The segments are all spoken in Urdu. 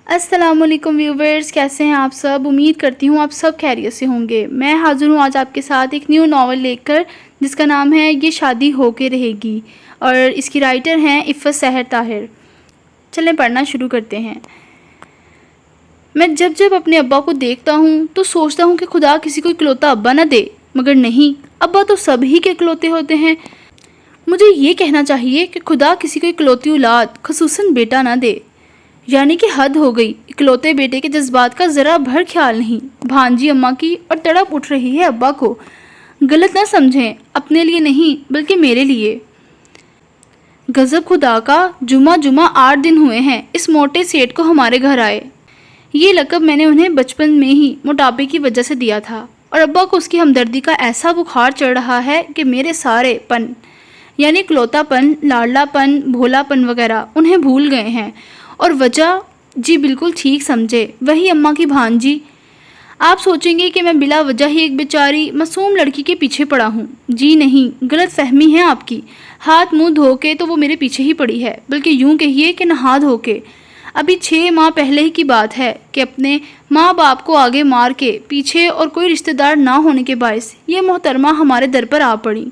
السلام علیکم ویورز، کیسے ہیں آپ سب؟ امید کرتی ہوں آپ سب خیریت سے ہوں گے۔ میں حاضر ہوں آج آپ کے ساتھ ایک نیو ناول لے کر، جس کا نام ہے یہ شادی ہو کے رہے گی، اور اس کی رائٹر ہیں عفت سحر طاہر۔ چلیں پڑھنا شروع کرتے ہیں۔ میں جب اپنے ابا کو دیکھتا ہوں تو سوچتا ہوں کہ خدا کسی کو اکلوتا ابا نہ دے، مگر نہیں، ابا تو سب ہی کے اکلوتے ہوتے ہیں۔ مجھے یہ کہنا چاہیے کہ خدا کسی کو اکلوتی اولاد، خصوصاً بیٹا نہ دے، یعنی کہ حد ہو گئی۔ اکلوتے بیٹے کے جذبات کا ذرا بھر خیال نہیں۔ بھانجی اماں کی اور تڑپ اٹھ رہی ہے ابا کو۔ غلط نہ سمجھیں، اپنے لیے نہیں بلکہ میرے لیے۔ غضب خدا کا، جمعہ 8 دن ہوئے ہیں اس موٹے سیٹ کو ہمارے گھر آئے۔ یہ لقب میں نے انہیں بچپن میں ہی موٹاپے کی وجہ سے دیا تھا، اور ابا کو اس کی ہمدردی کا ایسا بخار چڑھ رہا ہے کہ میرے سارے پن، یعنی اکلوتا پن، لاڈلا پن، بھولا پن وغیرہ انہیں بھول گئے ہیں۔ اور وجہ؟ جی بالکل ٹھیک سمجھے، وہی اماں کی بھانجی۔ آپ سوچیں گے کہ میں بلا وجہ ہی ایک بیچاری معصوم لڑکی کے پیچھے پڑا ہوں۔ جی نہیں، غلط فہمی ہے آپ کی۔ ہاتھ منہ دھو کے تو وہ میرے پیچھے ہی پڑی ہے، بلکہ یوں کہیے کہ نہا دھو کے۔ ابھی 6 ماہ پہلے ہی کی بات ہے کہ اپنے ماں باپ کو آگے مار کے پیچھے اور کوئی رشتہ دار نہ ہونے کے باعث یہ محترمہ ہمارے در پر آ پڑی۔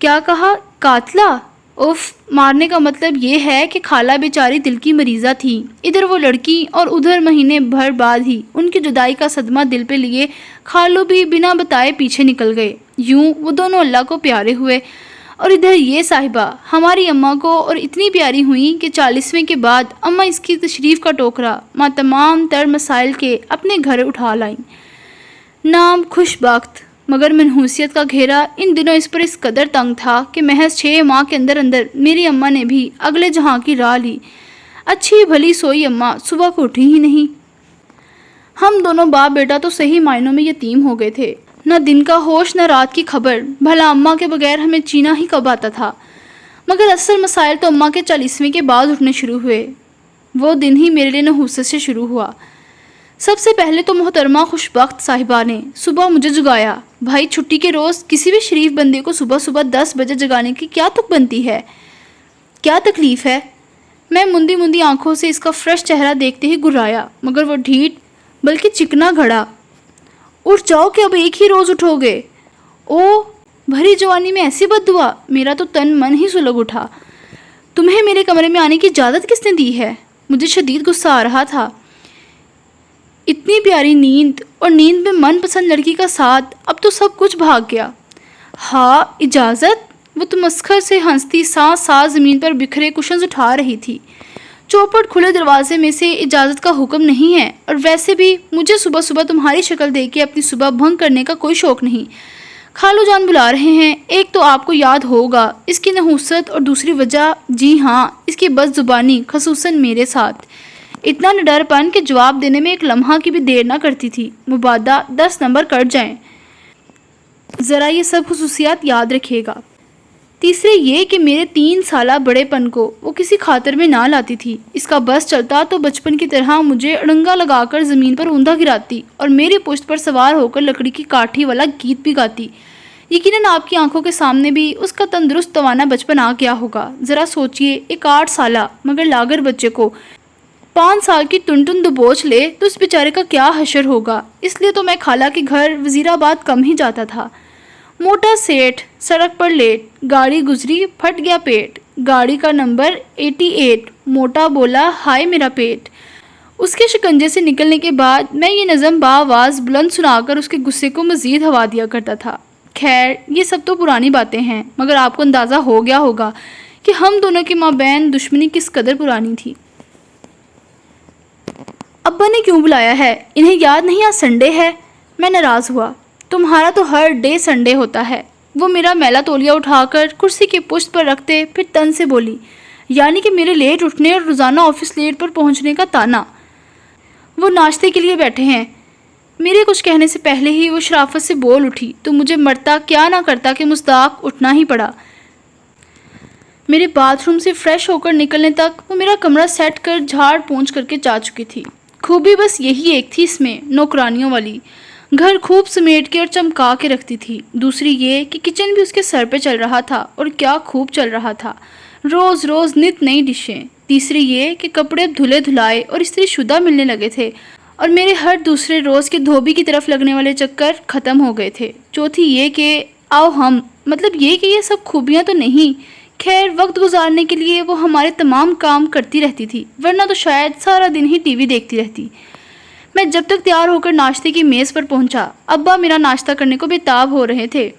کیا کہا؟ قاتلہ؟ اف، مارنے کا مطلب یہ ہے کہ خالہ بیچاری دل کی مریضہ تھی۔ ادھر وہ لڑکی اور ادھر مہینے بھر بعد ہی ان کی جدائی کا صدمہ دل پہ لیے خالو بھی بنا بتائے پیچھے نکل گئے۔ یوں وہ دونوں اللہ کو پیارے ہوئے، اور ادھر یہ صاحبہ ہماری اماں کو اور اتنی پیاری ہوئیں کہ 40ویں کے بعد اماں اس کی تشریف کا ٹوکرا ماں تمام تر مسائل کے اپنے گھر اٹھا لائیں۔ نام خوش بخت، مگر منحوسیت کا گھیرا ان دنوں اس پر اس قدر تنگ تھا کہ محض 6 ماہ کے اندر میری اماں نے بھی اگلے جہاں کی راہ لی۔ اچھی بھلی سوئی اماں صبح کو اٹھی ہی نہیں۔ ہم دونوں باپ بیٹا تو صحیح معنوں میں یتیم ہو گئے تھے، نہ دن کا ہوش نہ رات کی خبر۔ بھلا اماں کے بغیر ہمیں جینا ہی کب آتا تھا؟ مگر اصل مسائل تو اماں کے 40ویں کے بعد اٹھنے شروع ہوئے۔ وہ دن ہی میرے لیے نحوست سے شروع ہوا۔ سب سے پہلے تو محترمہ خوش بخت صاحبہ نے صبح مجھے جگایا۔ بھائی چھٹی کے روز کسی بھی شریف بندے کو صبح 10 بجے جگانے کی کیا تک بنتی ہے؟ کیا تکلیف ہے؟ میں مندی آنکھوں سے اس کا فریش چہرہ دیکھتے ہی گرایا، مگر وہ ڈھیٹ بلکہ چکنا گھڑا۔ اٹھ جاؤ کہ اب ایک ہی روز اٹھو گے۔ او، بھری جوانی میں ایسی بد دعا! میرا تو تن من ہی سلگ اٹھا۔ تمہیں میرے کمرے میں آنے کی اجازت کس نے دی ہے؟ مجھے شدید غصہ آ رہا تھا۔ اتنی پیاری نیند، اور نیند میں من پسند لڑکی کا ساتھ، اب تو سب کچھ بھاگ گیا۔ ہاں، اجازت؟ وہ تمسخر سے ہنستی سانس زمین پر بکھرے کشنز اٹھا رہی تھی۔ چوپٹ کھلے دروازے میں سے اجازت کا حکم نہیں ہے، اور ویسے بھی مجھے صبح تمہاری شکل دیکھ کے اپنی صبح بھنگ کرنے کا کوئی شوق نہیں۔ خالو جان بلا رہے ہیں، ایک تو آپ کو یاد ہوگا اس کی نحوست، اور دوسری وجہ، جی ہاں، اس کی بد زبانی، خصوصاً میرے ساتھ۔ اتنا نڈر پن کہ جواب دینے میں ایک لمحہ کی بھی دیر نہ کرتی تھی، مبادا 10 نمبر کٹ جائیں۔ ذرا یہ سب خصوصیات یاد رکھیے گا۔ تیسرے یہ کہ میرے 3 سالہ بڑے پن کو وہ کسی خاطر میں نہ لاتی تھی۔ اس کا بس چلتا تو بچپن کی طرح مجھے اڑنگا لگا کر زمین پر اوندا گراتی، اور میری پشت پر سوار ہو کر لکڑی کی کاٹھی والا گیت بھی گاتی۔ یقیناً آپ کی آنکھوں کے سامنے بھی اس کا تندرست توانا بچپن آ گیا ہوگا۔ ذرا سوچئے، ایک 8 سالہ مگر لاغر بچے کو 5 سال کی ٹن دبوچ لے تو اس بیچارے کا کیا حشر ہوگا۔ اس لیے تو میں خالہ کے گھر وزیرآباد کم ہی جاتا تھا۔ موٹا سیٹھ سڑک پر لیٹ، گاڑی گزری، پھٹ گیا پیٹ، گاڑی کا نمبر 88، موٹا بولا ہائے میرا پیٹ۔ اس کے شکنجے سے نکلنے کے بعد میں یہ نظم بآواز بلند سنا کر اس کے غصے کو مزید ہوا دیا کرتا تھا۔ خیر، یہ سب تو پرانی باتیں ہیں، مگر آپ کو اندازہ ہو گیا ہوگا کہ ہم دونوں کے مابین دشمنی کس قدر پرانی تھی۔ ابا نے کیوں بلایا ہے؟ انہیں یاد نہیں آج سنڈے ہے؟ میں ناراض ہوا۔ تمہارا تو ہر ڈے سنڈے ہوتا ہے۔ وہ میرا میلا تولیہ اٹھا کر کرسی کی پشت پر رکھتے پھر تن سے بولی، یعنی کہ میرے لیٹ اٹھنے اور روزانہ آفس لیٹ پر پہنچنے کا تانا۔ وہ ناشتے کے لیے بیٹھے ہیں۔ میرے کچھ کہنے سے پہلے ہی وہ شرافت سے بول اٹھی تو مجھے مرتا کیا نہ کرتا کہ مصداق اٹھنا ہی پڑا۔ میرے باتھ روم سے فریش ہو کر نکلنے تک وہ میرا کمرہ سیٹ کر جھاڑ پونچھ کر کے جا چکی تھی۔ خوبی بس یہی ایک تھی اس میں، نوکرانیوں والی۔ گھر خوب سمیٹ کے اور چمکا کے رکھتی تھی۔ دوسری یہ کہ کچن بھی اس کے سر پہ چل رہا تھا، اور کیا خوب چل رہا تھا۔ روز روز نت نئی ڈشیں۔ تیسری یہ کہ کپڑے اب دھلے دھلائے اور استری شدہ ملنے لگے تھے اور میرے ہر دوسرے روز کے دھوبی کی طرف لگنے والے چکر ختم ہو گئے تھے۔ چوتھی یہ کہ مطلب یہ کہ یہ سب خوبیاں تو نہیں، خیر وقت گزارنے کے لیے وہ ہمارے تمام کام کرتی رہتی تھی، ورنہ تو شاید سارا دن ہی ٹی وی دیکھتی رہتی۔ میں جب تک تیار ہو کر ناشتے کی میز پر پہنچا، ابا میرا ناشتہ کرنے کو بےتاب ہو رہے تھے۔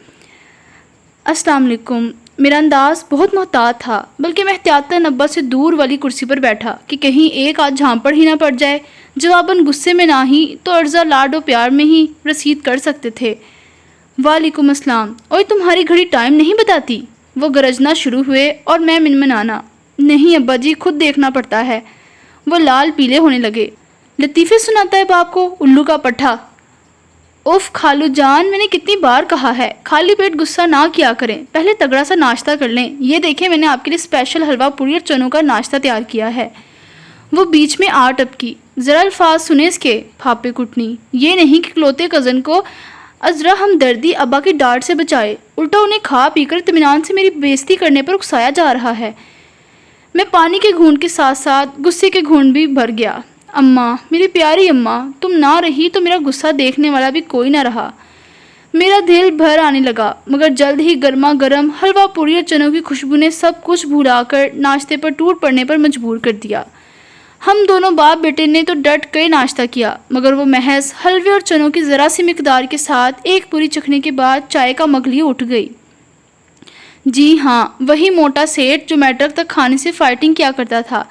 السلام علیکم۔ میرا انداز بہت محتاط تھا، بلکہ میں احتیاطاً ابا سے دور والی کرسی پر بیٹھا کہ کہیں ایک آدھ جھانپڑ ہی نہ پڑ جائے۔ جواباً غصے میں نہ ہی تو عرضہ لاڈ و پیار میں ہی رسید کر سکتے تھے۔ وعلیکم السلام۔ اوئے تمہاری گھڑی ٹائم نہیں بتاتی؟ وہ گرجنا شروع ہوئے اور میں منمنانا، نہیں ابا جی خود دیکھنا پڑتا ہے۔ وہ لال پیلے ہونے لگے۔ لطیفے سناتا ہے باپ کو، الو کا پٹھا۔ اف خالو جان، میں نے کتنی بار کہا ہے خالی پیٹ غصہ نہ کیا کریں، پہلے تگڑا سا ناشتہ کر لیں۔ یہ دیکھیں میں نے آپ کے لیے اسپیشل حلوہ پوری اور چنوں کا ناشتہ تیار کیا ہے۔ وہ بیچ میں آ ٹپکی، ذرا الفاظ سنے اس کے پھاپے کٹنی، یہ نہیں کہ کلوتے کزن کو ازرا ہمدردی ابا کی ڈانٹ سے بچائے، الٹا انہیں کھا پی کر اطمینان سے میری بےزتی کرنے پر اکسایا جا رہا ہے۔ میں پانی کے گھونٹ کے ساتھ ساتھ غصے کے گھونٹ بھی بھر گیا۔ اماں، میری پیاری اماں، تم نہ رہی تو میرا غصہ دیکھنے والا بھی کوئی نہ رہا۔ میرا دل بھر آنے لگا، مگر جلد ہی گرما گرم حلوہ پوری اور چنوں کی خوشبو نے سب کچھ بھولا کر ناشتے پر ٹوٹ پڑنے پر مجبور کر دیا۔ ہم دونوں باپ بیٹے نے تو ڈٹ کے ناشتہ کیا، مگر وہ محض حلوے اور چنوں کی ذرا سی مقدار کے ساتھ ایک پوری چکھنے کے بعد چائے کا مگ لیے اٹھ گئی۔ جی ہاں، وہی موٹا سیٹ جو میٹرک تک کھانے سے فائٹنگ کیا کرتا تھا،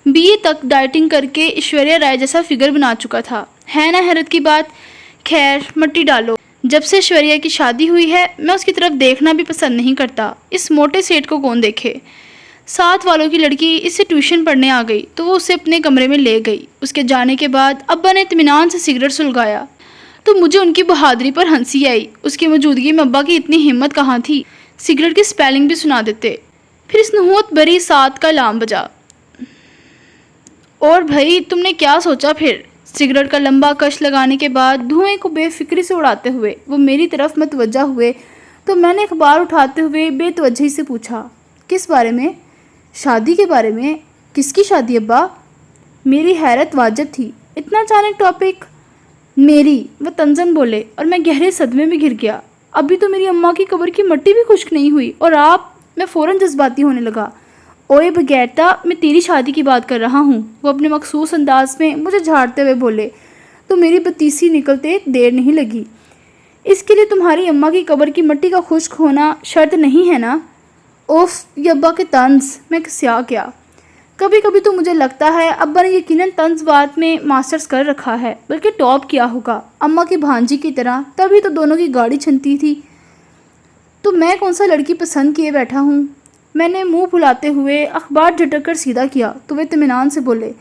بی اے تک ڈائٹنگ کر کے ایشوریہ رائے جیسا فگر بنا چکا تھا۔ ہے نا حیرت کی بات؟ خیر مٹی ڈالو، جب سے ایشوریہ کی شادی ہوئی ہے میں اس کی طرف دیکھنا بھی پسند نہیں کرتا۔ اس موٹے سیٹ کو کون دیکھے؟ ساتھ والوں کی لڑکی اس سے ٹیوشن پڑھنے آ گئی تو وہ اسے اپنے کمرے میں لے گئی۔ اس کے جانے کے بعد ابا نے اطمینان سے سگریٹ سلگایا تو مجھے ان کی بہادری پر ہنسی آئی۔ اس کی موجودگی میں ابا کی اتنی ہمت کہاں تھی؟ سگریٹ کی سپیلنگ بھی سنا دیتے۔ پھر اس نحوست بری ساتھ کا لام بجا۔ اور بھائی تم نے کیا سوچا پھر؟ سگریٹ کا لمبا کش لگانے کے بعد دھوئیں کو بے فکری سے اڑاتے ہوئے وہ میری طرف متوجہ ہوئے تو میں نے اخبار اٹھاتے ہوئے بے توجہی سے پوچھا، کس بارے میں؟ شادی کے بارے میں؟ کس کی شادی ابا؟ میری حیرت واجب تھی، اتنا اچانک ٹاپک؟ میری، وہ تنزن بولے اور میں گہرے صدمے میں گر گیا۔ ابھی تو میری اماں کی قبر کی مٹی بھی خشک نہیں ہوئی اور آپ؟ میں فوراً جذباتی ہونے لگا۔ اوئے بغیرتا، میں تیری شادی کی بات کر رہا ہوں، وہ اپنے مخصوص انداز میں مجھے جھاڑتے ہوئے بولے تو میری بتیسی نکلتے دیر نہیں لگی۔ اس کے لیے تمہاری اماں کی قبر کی مٹی کا خشک ہونا شرط نہیں ہے نا؟ اوف، یہ ابا کے طنز، میں کسیا کیا۔ کبھی کبھی تو مجھے لگتا ہے ابا نے یقیناً طنز بات میں ماسٹرز کر رکھا ہے، بلکہ ٹاپ کیا ہوگا اماں کی بھانجی کی طرح، تبھی تو دونوں کی گاڑی چھنتی تھی۔ تو میں کون سا لڑکی پسند کیے بیٹھا ہوں؟ میں نے منہ پھلاتے ہوئے اخبار جھٹک کر سیدھا کیا تو وہ اطمینان سے بولے،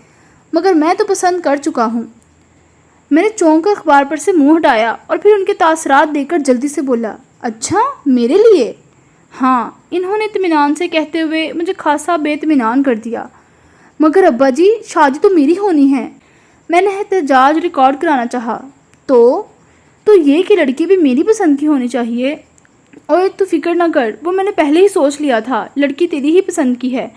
مگر میں تو پسند کر چکا ہوں۔ میں نے چونک کر اخبار پر سے منہ ہٹایا اور پھر ان کے تاثرات دیکھ کر جلدی سے بولا، اچھا میرے لیے؟ ہاں، انہوں نے اطمینان سے کہتے ہوئے مجھے خاصا بے اطمینان کر دیا۔ مگر ابا جی شادی تو میری ہونی ہے، میں نے احتجاج ریکارڈ کرانا چاہا۔ تو یہ کہ لڑکی بھی میری پسند کی ہونی چاہیے؟ اوے تو فکر نہ کر، وہ میں نے پہلے ہی سوچ لیا تھا، لڑکی تیری ہی پسند کی ہے۔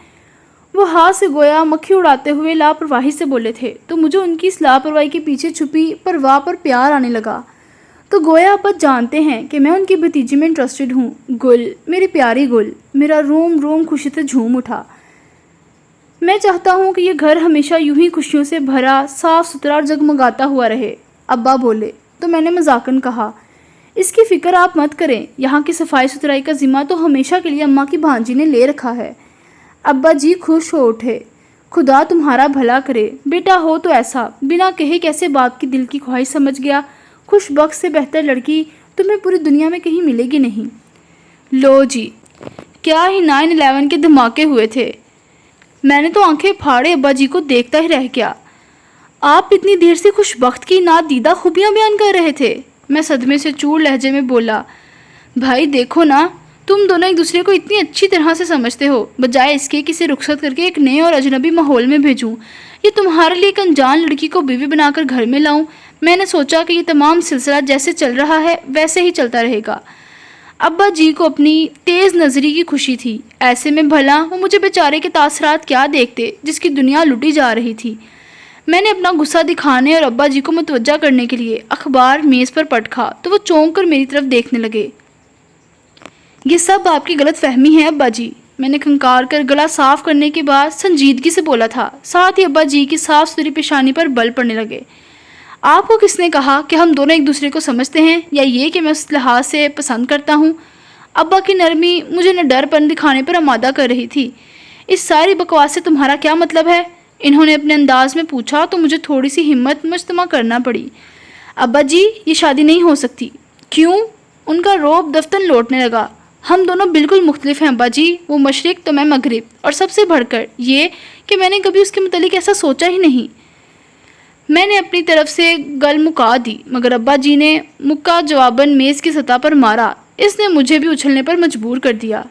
وہ ہاتھ سے گویا مکھی اڑاتے ہوئے لاپرواہی سے بولے تھے تو مجھے ان کی اس لاپرواہی کے پیچھے چھپی پرواہ پر پیار آنے لگا۔ تو گویا ابا جانتے ہیں کہ میں ان کی بھتیجی میں انٹرسٹڈ ہوں۔ گل، میری پیاری گل، میرا روم روم خوشی سے جھوم اٹھا۔ میں چاہتا ہوں کہ یہ گھر ہمیشہ یوں ہی خوشیوں سے بھرا، صاف ستھرا اور جگمگاتا ہوا رہے، ابا بولے تو میں نے مذاقاً کہا، اس کی فکر آپ مت کریں، یہاں کی صفائی ستھرائی کا ذمہ تو ہمیشہ کے لیے اماں کی بھانجی نے لے رکھا ہے۔ ابا جی خوش ہو اٹھے، خدا تمہارا بھلا کرے، بیٹا ہو تو ایسا، بنا کہے کیسے باپ کی دل کی خواہش سمجھ گیا، خوش بخت سے بہتر لڑکی تمہیں پوری دنیا میں کہیں ملے گی نہیں۔ لو جی، کیا ہی 9/11 کے دھماکے ہوئے تھے، میں نے تو آنکھیں پھاڑے ابا جی کو دیکھتا ہی رہ گیا۔ آپ اتنی دیر سے خوش بخت کی نادیدہ خوبیاں بیان کر رہے تھے، میں صدمے سے چور لہجے میں بولا۔ بھائی دیکھو نا، تم دونوں ایک دوسرے کو اتنی اچھی طرح سے سمجھتے ہو، بجائے اس کے کسی رخصت کر کے ایک نئے اور اجنبی ماحول میں بھیجوں، یہ تمہارے لیے ایک انجان لڑکی کو بیوی بنا کر گھر میں لاؤں۔ میں نے سوچا کہ یہ تمام سلسلہ جیسے چل رہا ہے ویسے ہی چلتا رہے گا۔ ابا جی کو اپنی تیز نظری کی خوشی تھی، ایسے میں بھلا وہ مجھے بیچارے کے تاثرات کیا دیکھتے جس کی دنیا لوٹی جا رہی تھی۔ میں نے اپنا غصہ دکھانے اور ابا جی کو متوجہ کرنے کے لیے اخبار میز پر پٹکا تو وہ چونک کر میری طرف دیکھنے لگے۔ یہ سب آپ کی غلط فہمی ہے ابا جی، میں نے کھنکار کر گلا صاف کرنے کے بعد سنجیدگی سے بولا تھا، ساتھ ہی ابا جی کی صاف ستھری پیشانی پر بل پڑنے لگے۔ آپ کو کس نے کہا کہ ہم دونوں ایک دوسرے کو سمجھتے ہیں، یا یہ کہ میں اس لحاظ سے پسند کرتا ہوں؟ ابا کی نرمی مجھے نہ ڈر پن دکھانے پر آمادہ کر رہی تھی۔ اس ساری بکواس سے تمہارا کیا مطلب ہے؟ انہوں نے اپنے انداز میں پوچھا تو مجھے تھوڑی سی ہمت مجتمع کرنا پڑی۔ ابا جی، یہ شادی نہیں ہو سکتی۔ کیوں؟ ان کا روب دفتن لوٹنے لگا۔ ہم دونوں بالکل مختلف ہیں ابا جی، وہ مشرق تو میں مغرب، اور سب سے بڑھ کر یہ کہ میں نے کبھی اس کے متعلق ایسا سوچا ہی نہیں۔ میں نے اپنی طرف سے گل مکا دی، مگر ابا جی نے مکہ جواباً میز کی سطح پر مارا۔ اس نے مجھے بھی اچھلنے پر مجبور کر دیا۔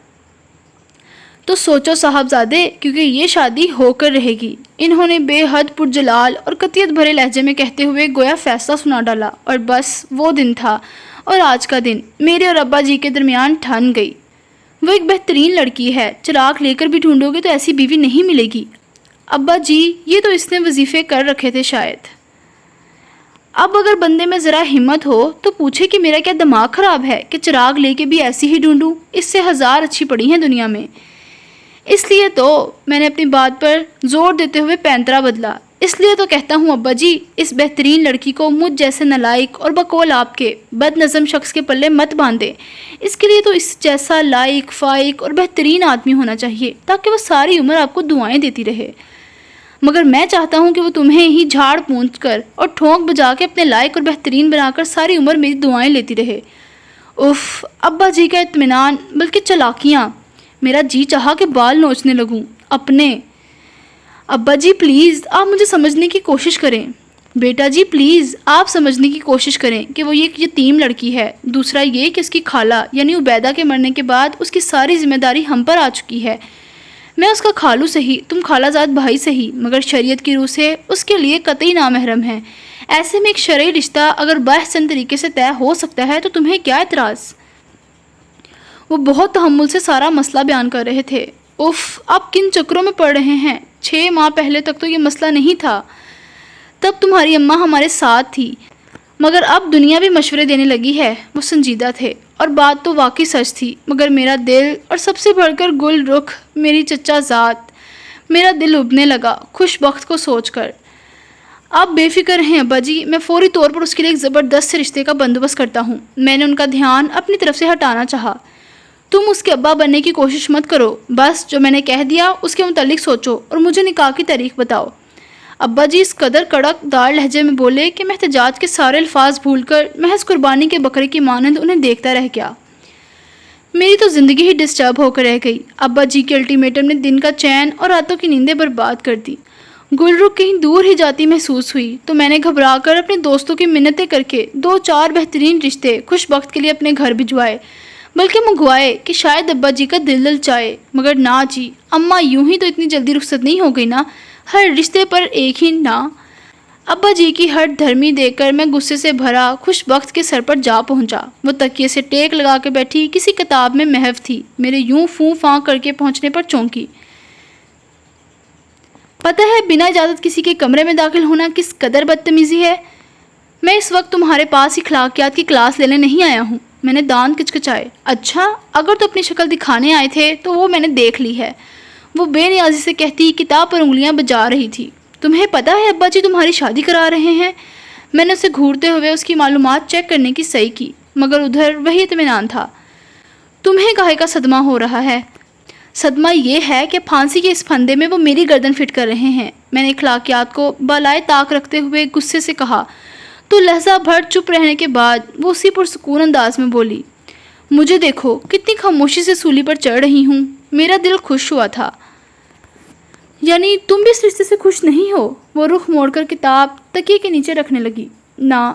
تو سوچو صاحبزادے، کیونکہ یہ شادی ہو کر رہے گی، انہوں نے بے حد پرجلال اور قطعیت بھرے لہجے میں کہتے ہوئے گویا فیصلہ سنا ڈالا۔ اور بس وہ دن تھا اور آج کا دن میرے اور ابا جی کے درمیان ٹھن گئی۔ وہ ایک بہترین لڑکی ہے، چراغ لے کر بھی ڈھونڈو گے تو ایسی بیوی نہیں ملے گی۔ ابا جی، یہ تو اس نے وظیفے کر رکھے تھے شاید۔ اب اگر بندے میں ذرا ہمت ہو تو پوچھے کہ میرا کیا دماغ خراب ہے کہ چراغ لے کے بھی ایسی ہی ڈھونڈوں، اس سے ہزار اچھی پڑی ہیں دنیا میں۔ اس لیے تو میں نے اپنی بات پر زور دیتے ہوئے پینترا بدلا، اس لیے تو کہتا ہوں ابا جی، اس بہترین لڑکی کو مجھ جیسے نالائق اور بقول آپ کے بد نظم شخص کے پلے مت باندھے۔ اس کے لیے تو اس جیسا لائق فائق اور بہترین آدمی ہونا چاہیے تاکہ وہ ساری عمر آپ کو دعائیں دیتی رہے۔ مگر میں چاہتا ہوں کہ وہ تمہیں ہی جھاڑ پونچھ کر اور ٹھونک بجا کے اپنے لائق اور بہترین بنا کر ساری عمر میری دعائیں لیتی رہے۔ اف، ابا جی کا اطمینان بلکہ چلاکیاں، میرا جی چاہا کہ بال نوچنے لگوں اپنے۔ ابا جی پلیز آپ مجھے سمجھنے کی کوشش کریں۔ بیٹا جی پلیز آپ سمجھنے کی کوشش کریں کہ وہ ایک یتیم لڑکی ہے، دوسرا یہ کہ اس کی خالہ یعنی عبیدہ کے مرنے کے بعد اس کی ساری ذمہ داری ہم پر آ چکی ہے۔ میں اس کا خالو سہی، تم خالہ زاد بھائی سہی، مگر شریعت کی روح سے اس کے لیے قطعی نامحرم ہے۔ ایسے میں ایک شرعی رشتہ اگر باحسن طریقے سے طے ہو سکتا ہے تو تمہیں کیا اعتراض؟ وہ بہت تحمل سے سارا مسئلہ بیان کر رہے تھے۔ اف، آپ کن چکروں میں پڑ رہے ہیں؟ 6 ماہ پہلے تک تو یہ مسئلہ نہیں تھا، تب تمہاری اماں ہمارے ساتھ تھی، مگر اب دنیا بھی مشورے دینے لگی ہے۔ وہ سنجیدہ تھے اور بات تو واقعی سچ تھی، مگر میرا دل اور سب سے بڑھ کر گل رخ میری چچا ذات، میرا دل ابنے لگا خوش بخت کو سوچ کر۔ آپ بے فکر ہیں ابا جی، میں فوری طور پر اس کے لیے ایک زبردست سے رشتے کا بندوبست کرتا ہوں۔ میں نے ان کا دھیان اپنی طرف سے ہٹانا چاہا۔ تم اس کے ابا بننے کی کوشش مت کرو، بس جو میں نے کہہ دیا اس کے متعلق سوچو اور مجھے نکاح کی تاریخ بتاؤ۔ ابا جی اس قدر کڑک دار لہجے میں بولے کہ میں احتجاج کے سارے الفاظ بھول کر محض قربانی کے بکرے کی مانند انہیں دیکھتا رہ گیا۔ میری تو زندگی ہی ڈسٹرب ہو کر رہ گئی۔ ابا جی کے الٹیمیٹم نے دن کا چین اور راتوں کی نیندیں برباد کر دی۔ گل رخ کہیں دور ہی جاتی محسوس ہوئی تو میں نے گھبرا کر اپنے دوستوں کی منتیں کر کے 2-4 بہترین رشتے خوش بخت کے لیے اپنے گھر بھجوائے، بلکہ منگوائے کہ شاید ابا جی کا دل للچائے۔ مگر نہ جی، اماں یوں ہی تو اتنی جلدی رخصت نہیں ہو گئی نا، ہر رشتے پر ایک ہی نہ۔ ابا جی کی ہٹ دھرمی دیکھ کر میں غصے سے بھرا خوش بخت کے سر پر جا پہنچا۔ وہ تکیے سے ٹیک لگا کے بیٹھی کسی کتاب میں محو تھی، میرے یوں فوں فاں کر کے پہنچنے پر چونکی۔ پتہ ہے بنا اجازت کسی کے کمرے میں داخل ہونا کس قدر بدتمیزی ہے؟ میں اس وقت تمہارے پاس اخلاقیات کی کلاس لینے نہیں آیا ہوں۔ میں نے دانت کچکچائے۔ اچھا، اگر تو اپنی شکل دکھانے آئے تھے تو وہ میں نے دیکھ لی ہے، وہ بے نیازی سے کہتی کتاب پر انگلیاں بجا رہی تھی۔ تمہیں پتہ ہے ابا جی تمہاری شادی کرا رہے ہیں؟ میں نے اسے گھورتے ہوئے اس کی معلومات چیک کرنے کی صحیح کی، مگر ادھر وہی اطمینان تھا۔ تمہیں کاہے کا صدمہ ہو رہا ہے؟ صدمہ یہ ہے کہ پھانسی کے اس پھندے میں وہ میری گردن فٹ کر رہے ہیں۔ میں نے اخلاقیات کو بالائے طاق رکھتے ہوئے غصے سے کہا تو لہجہ بھر چپ رہنے کے بعد وہ اسی پرسکون انداز میں بولی، مجھے دیکھو کتنی خاموشی سے سولی پر چڑھ رہی ہوں۔ میرا دل خوش ہوا تھا۔ یعنی تم بھی اس رشتے سے خوش نہیں ہو؟ وہ رخ موڑ کر کتاب تکیے کے نیچے رکھنے لگی۔ نہ،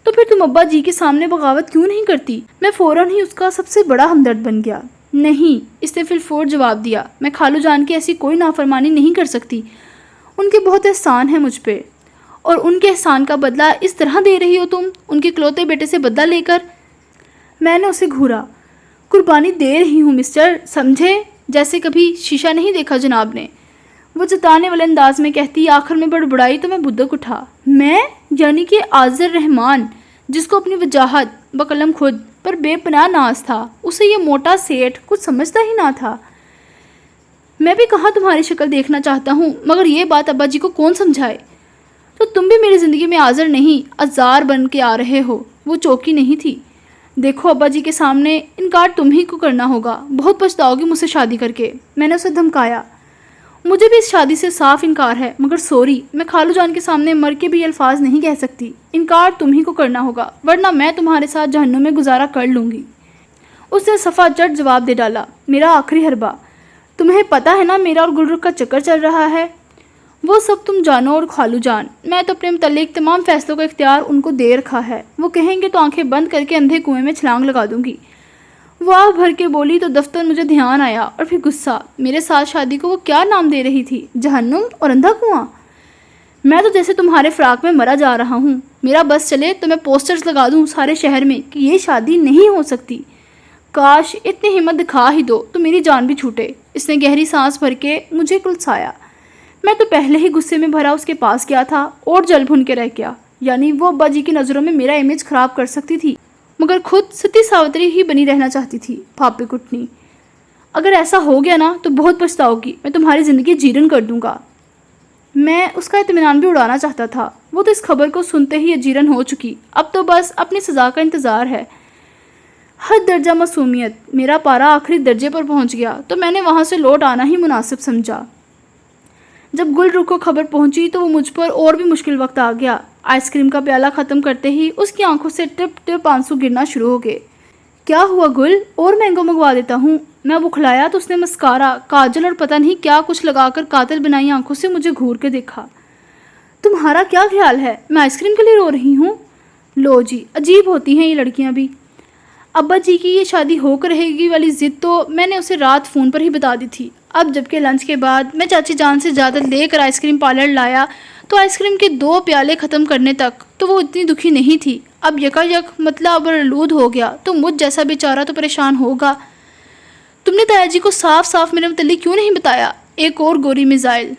تو پھر تم ابا جی کے سامنے بغاوت کیوں نہیں کرتی؟ میں فوراً ہی اس کا سب سے بڑا ہمدرد بن گیا۔ نہیں، اس نے فور جواب دیا، میں خالو جان کی ایسی کوئی نافرمانی نہیں کر سکتی، ان کے بہت احسان ہے مجھ پہ، اور ان کے احسان کا بدلہ اس طرح دے رہی ہو تم، ان کے اکلوتے بیٹے سے بدلہ لے کر۔ میں نے اسے گھورا۔ قربانی دے رہی ہوں مسٹر، سمجھے؟ جیسے کبھی شیشہ نہیں دیکھا جناب نے، وہ جتانے والے انداز میں کہتی۔ آخر میں بڑبڑائی تو میں بدک اٹھا۔ میں؟ یعنی کہ آذر رحمان، جس کو اپنی وجاہت بقلم خود پر بے پناہ ناز تھا، اسے یہ موٹا سیٹھ کچھ سمجھتا ہی نہ تھا۔ میں بھی کہاں تمہاری شکل دیکھنا چاہتا ہوں، مگر یہ بات ابا جی کو کون سمجھائے؟ تو تم بھی میری زندگی میں آذر نہیں، ازار بن کے آ رہے ہو۔ وہ چوکی نہیں تھی۔ دیکھو ابا جی کے سامنے انکار تم ہی کو کرنا ہوگا، بہت پچھتاؤ گی مجھ سے شادی کر کے، میں نے اسے دھمکایا۔ مجھے بھی اس شادی سے صاف انکار ہے، مگر سوری، میں خالو جان کے سامنے مر کے بھی یہ الفاظ نہیں کہہ سکتی۔ انکار تم ہی کو کرنا ہوگا، ورنہ میں تمہارے ساتھ جہنم میں گزارا کر لوں گی۔ اس نے صفا جٹ جواب دے ڈالا۔ میرا آخری حربہ، تمہیں پتہ ہے نا میرا اور گلرخ کا چکر چل رہا ہے۔ وہ سب تم جانو اور خالو جان، میں تو اپنے متعلق تمام فیصلوں کا اختیار ان کو دے رکھا ہے۔ وہ کہیں گے تو آنکھیں بند کر کے اندھے کنویں میں چھلانگ لگا دوں گی۔ وہ آہ بھر کے بولی تو دفتر مجھے دھیان آیا، اور پھر غصہ۔ میرے ساتھ شادی کو وہ کیا نام دے رہی تھی؟ جہنم اور اندھا کنواں؟ میں تو جیسے تمہارے فراق میں مرا جا رہا ہوں۔ میرا بس چلے تو میں پوسٹرز لگا دوں سارے شہر میں کہ یہ شادی نہیں ہو سکتی۔ کاش اتنی ہمت دکھا ہی دو تو میری جان بھی چھوٹے۔ اس نے گہری سانس بھر کے مجھے کلسایا۔ میں تو پہلے ہی غصے میں بھرا اس کے پاس گیا تھا اور جل بھن کے رہ گیا۔ یعنی وہ ابا جی کی نظروں میں میرا امیج خراب کر سکتی تھی، مگر خود ستی ساوتری ہی بنی رہنا چاہتی تھی۔ پھاپے کٹنی، اگر ایسا ہو گیا نا تو بہت پچھتاؤ گی، میں تمہاری زندگی جیرن کر دوں گا۔ میں اس کا اطمینان بھی اڑانا چاہتا تھا، وہ تو اس خبر کو سنتے ہی اجیرن ہو چکی۔ اب تو بس اپنی سزا کا انتظار ہے۔ حد درجہ معصومیت، میرا پارا آخری درجے پر پہنچ گیا تو میں نے وہاں سے لوٹ آنا ہی مناسب سمجھا۔ جب گلرخ کو خبر پہنچی تو وہ مجھ پر اور بھی مشکل وقت آ گیا۔ آئس کریم کا پیالہ ختم کرتے ہی اس کی آنکھوں سے ٹپ ٹپ آنسو گرنا شروع ہو گئے۔ کیا ہوا گل؟ اور مینگو منگوا دیتا ہوں۔ میں بکھلایا تو اس نے مسکارا، کاجل اور پتہ نہیں کیا کچھ لگا کر قاتل بنائی آنکھوں سے مجھے گھور کے دیکھا۔ تمہارا کیا خیال ہے؟ میں آئس کریم کے لیے رو رہی ہوں؟ لو جی، عجیب ہوتی ہیں یہ لڑکیاں بھی۔ ابا جی کی یہ شادی ہو کر رہے گی والی ضد تو میں نے اسے رات فون پر ہی بتا دی تھی۔ اب جبکہ لنچ کے بعد میں چاچی جان سے اجازت لے کر آئس کریم پارلر لایا تو آئس کریم کے 2 پیالے ختم کرنے تک تو وہ اتنی دکھی نہیں تھی۔ اب یکا یک مطلع ابرآلود ہو گیا تو مجھ جیسا بیچارہ تو پریشان ہوگا۔ تم نے تایا جی کو صاف صاف میرے متعلق کیوں نہیں بتایا؟ ایک اور گوری میزائل۔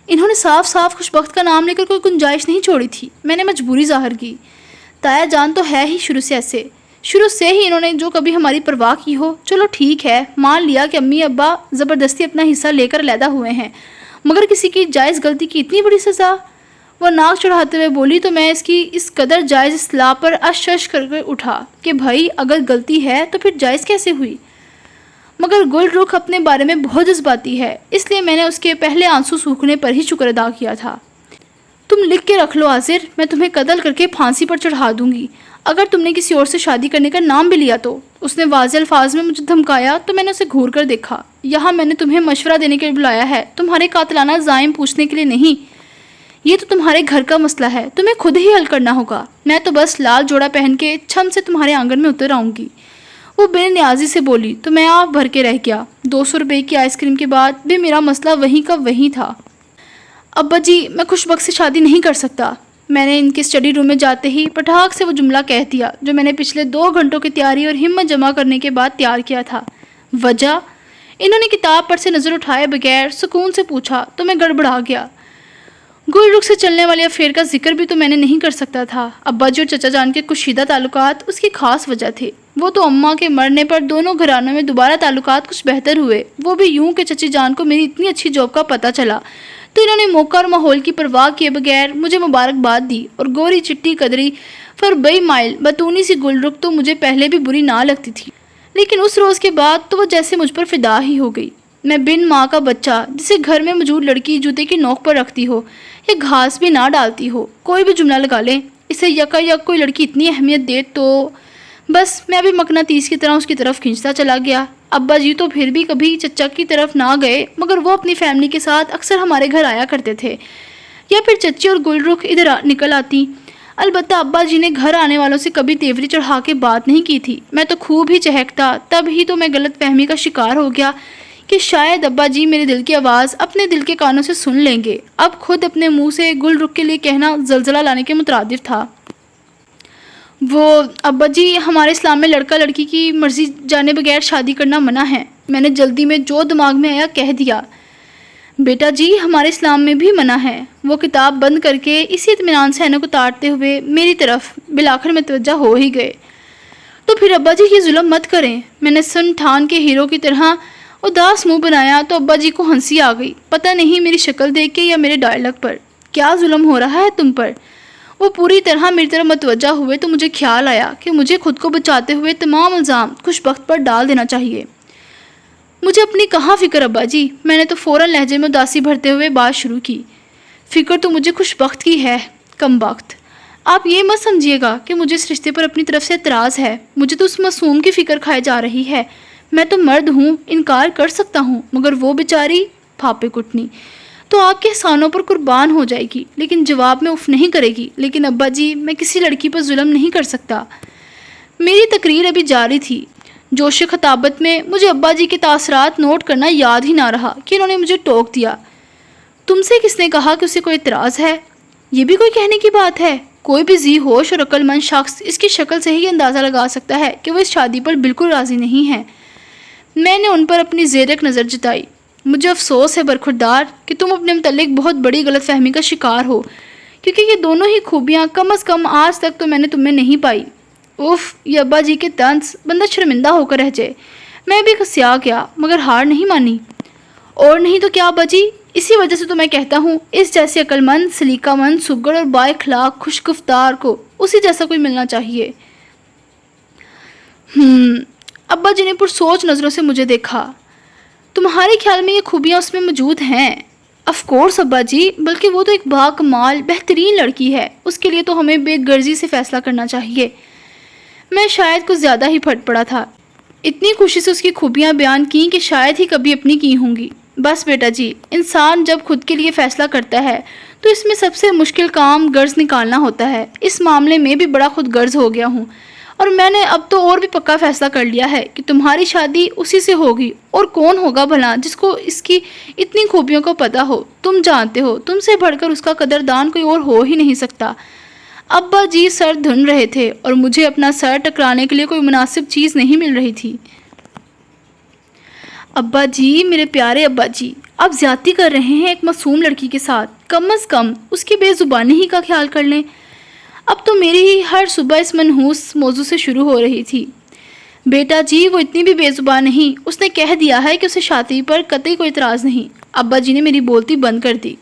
انہوں نے صاف صاف خوشبخت کا نام لے کر کوئی گنجائش نہیں چھوڑی تھی۔ میں نے مجبوری ظاہر کی۔ تایا جان تو ہے ہی شروع سے ایسے، شروع سے ہی انہوں نے جو کبھی ہماری پرواہ کی ہو۔ چلو ٹھیک ہے، مان لیا کہ امی ابا زبردستی اپنا حصہ لے کر علیحدہ ہوئے ہیں، مگر کسی کی جائز غلطی کی اتنی بڑی سزا؟ وہ ناک چڑھاتے ہوئے بولی تو میں اس کی اس قدر جائز اصلاح پر اشش کر کے اٹھا کہ بھائی اگر غلطی ہے تو پھر جائز کیسے ہوئی؟ مگر گلرخ اپنے بارے میں بہت جذباتی ہے، اس لیے میں نے اس کے پہلے آنسو سوکھنے پر ہی شکر ادا کیا تھا۔ تم لکھ کے رکھ لو آذر، میں تمہیں قتل کر کے پھانسی پر چڑھا دوں گی اگر تم نے کسی اور سے شادی کرنے کا نام بھی لیا تو۔ اس نے واضح الفاظ میں مجھے دھمکایا تو میں نے اسے گھور کر دیکھا۔ یہاں میں نے تمہیں مشورہ دینے کے لیے بلایا ہے، تمہارے قاتلانہ زائم پوچھنے کے لیے نہیں۔ یہ تو تمہارے گھر کا مسئلہ ہے، تمہیں خود ہی حل کرنا ہوگا۔ میں تو بس لال جوڑا پہن کے چھم سے تمہارے آنگن میں اتر آؤں گی۔ وہ بے نیازی سے بولی تو میں آپ بھر کے رہ گیا۔ 200 روپے کی آئس کریم کے بعد بھی میرا مسئلہ وہیں کا وہیں تھا۔ ابا جی، میں خوشبخت سے شادی نہیں کر سکتا۔ میں نے ان کے اسٹڈی روم میں جاتے ہی پٹاخ سے وہ جملہ کہہ دیا جو میں نے پچھلے 2 گھنٹوں کی تیاری اور ہمت جمع کرنے کے بعد تیار کیا تھا۔ وجہ؟ انہوں نے کتاب پر سے نظر اٹھائے بغیر سکون سے پوچھا تو میں گڑبڑا گیا۔ گلرخ سے چلنے والے افیئر کا ذکر بھی تو میں نے نہیں کر سکتا تھا۔ ابا جی اور چچا جان کے کشیدہ تعلقات اس کی خاص وجہ تھے۔ وہ تو اماں کے مرنے پر دونوں گھرانوں میں دوبارہ تعلقات کچھ بہتر ہوئے، وہ بھی یوں کہ چچی جان کو میری اتنی اچھی جاب کا پتہ چلا تو انہوں نے موقع اور ماحول کی پرواہ کیے بغیر مجھے مبارکباد دی، اور گوری چٹی قدری فربئی مائل بتونی سی گلرخ تو مجھے پہلے بھی بری نہ لگتی تھی، لیکن اس روز کے بعد تو وہ جیسے مجھ پر فدا ہی ہو گئی۔ میں بن ماں کا بچہ جسے گھر میں موجود لڑکی جوتے کی نوک پر رکھتی ہو یا گھاس بھی نہ ڈالتی ہو، کوئی بھی جملہ لگا لیں، اسے یکا یک کوئی لڑکی اتنی اہمیت دے تو بس میں بھی مقناطیس کی طرح اس کی طرف کھینچتا چلا گیا۔ ابا جی تو پھر بھی کبھی چچا کی طرف نہ گئے، مگر وہ اپنی فیملی کے ساتھ اکثر ہمارے گھر آیا کرتے تھے، یا پھر چچی اور گلرخ ادھر نکل آتی۔ البتہ ابا جی نے گھر آنے والوں سے کبھی تیوری چڑھا کے بات نہیں کی تھی۔ میں تو خوب ہی چہکتا، تب ہی تو میں غلط فہمی کا شکار ہو گیا کہ شاید ابا جی میرے دل کی آواز اپنے دل کے کانوں سے سن لیں گے۔ اب خود اپنے منہ سے گلرخ کے لیے کہنا زلزلہ لانے کے مترادف تھا۔ وہ ابا جی، ہمارے اسلام میں لڑکا لڑکی کی مرضی جانے بغیر شادی کرنا منع ہے۔ میں نے جلدی میں جو دماغ میں آیا کہہ دیا۔ بیٹا جی، ہمارے اسلام میں بھی منع ہے۔ وہ کتاب بند کر کے اسی اطمینان سے عینک اتارتے ہوئے میری طرف بالآخر متوجہ ہو ہی گئے۔ تو پھر ابا جی یہ ظلم مت کریں۔ میں نے سن ٹھان کے ہیرو کی طرح اداس منہ بنایا تو ابا جی کو ہنسی آ گئی، پتہ نہیں میری شکل دیکھ کے یا میرے ڈائلاگ پر۔ کیا ظلم ہو رہا ہے تم پر؟ وہ پوری طرح میری طرف متوجہ ہوئے تو مجھے خیال آیا کہ مجھے خود کو بچاتے ہوئے تمام الزام خوش بخت پر ڈال دینا چاہیے۔ مجھے اپنی کہاں فکر ابا جی، میں نے تو فوراً لہجے میں اداسی بھرتے ہوئے بات شروع کی۔ فکر تو مجھے خوش بخت کی ہے، کم بخت۔ آپ یہ مت سمجھیے گا کہ مجھے اس رشتے پر اپنی طرف سے اعتراض ہے، مجھے تو اس معصوم کی فکر کھائے جا رہی ہے۔ میں تو مرد ہوں، انکار کر سکتا ہوں، مگر وہ بیچاری پھاپے کٹنی تو آپ کے احسانوں پر قربان ہو جائے گی، لیکن جواب میں اف نہیں کرے گی۔ لیکن ابا جی، میں کسی لڑکی پر ظلم نہیں کر سکتا۔ میری تقریر ابھی جاری تھی۔ جوش خطابت میں مجھے ابا جی کے تاثرات نوٹ کرنا یاد ہی نہ رہا کہ انہوں نے مجھے ٹوک دیا۔ تم سے کس نے کہا کہ اسے کوئی اعتراض ہے؟ یہ بھی کوئی کہنے کی بات ہے؟ کوئی بھی ذی ہوش اور عقل مند شخص اس کی شکل سے ہی اندازہ لگا سکتا ہے کہ وہ اس شادی پر بالکل راضی نہیں ہے۔ میں نے ان پر اپنی زیرک نظر جتائی۔ مجھے افسوس ہے برخوردار کہ تم اپنے متعلق بہت بڑی غلط فہمی کا شکار ہو، کیونکہ یہ دونوں ہی خوبیاں کم از کم آج تک تو میں نے تم میں نہیں پائی۔ اف، یہ ابا جی کے طنز، بندہ شرمندہ ہو کر رہ جائے۔ میں بھی کسیا گیا مگر ہار نہیں مانی۔ اور نہیں تو کیا ابا جی، اسی وجہ سے تو میں کہتا ہوں اس جیسے عقل مند، سلیقہ مند، سگڑ اور با اخلاق خوش گفتار کو اسی جیسا کوئی ملنا چاہیے۔ ابا جی نے پرسوچ نظروں سے مجھے دیکھا۔ تمہارے خیال میں یہ خوبیاں اس میں موجود ہیں؟ آف کورس ابا جی، بلکہ وہ تو ایک باکمال بہترین لڑکی ہے، اس کے لیے تو ہمیں بے غرضی سے فیصلہ کرنا چاہیے۔ میں شاید کچھ زیادہ ہی پھٹ پڑا تھا، اتنی خوشی سے اس کی خوبیاں بیان کیں کہ شاید ہی کبھی اپنی کی ہوں گی۔ بس بیٹا جی، انسان جب خود کے لیے فیصلہ کرتا ہے تو اس میں سب سے مشکل کام غرض نکالنا ہوتا ہے۔ اس معاملے میں بھی بڑا خود غرض ہو گیا ہوں، اور میں نے اب تو اور بھی پکا فیصلہ کر لیا ہے کہ تمہاری شادی اسی سے ہوگی۔ اور کون ہوگا بھلا جس کو اس کی اتنی خوبیوں کو پتہ ہو؟ تم جانتے ہو، تم سے بڑھ کر اس کا قدردان کوئی اور ہو ہی نہیں سکتا۔ ابا جی سر دھن رہے تھے اور مجھے اپنا سر ٹکرانے کے لیے کوئی مناسب چیز نہیں مل رہی تھی۔ ابا جی، میرے پیارے ابا جی، آپ زیادتی کر رہے ہیں ایک معصوم لڑکی کے ساتھ۔ کم از کم اس کی بے زبانی ہی کا خیال کر لیں۔ اب تو میری ہی ہر صبح اس منحوس موضوع سے شروع ہو رہی تھی۔ بیٹا جی، وہ اتنی بھی بے زبان نہیں، اس نے کہہ دیا ہے کہ اسے شادی پر قطعی کوئی اعتراض نہیں۔ ابا جی نے میری بولتی بند کر دی۔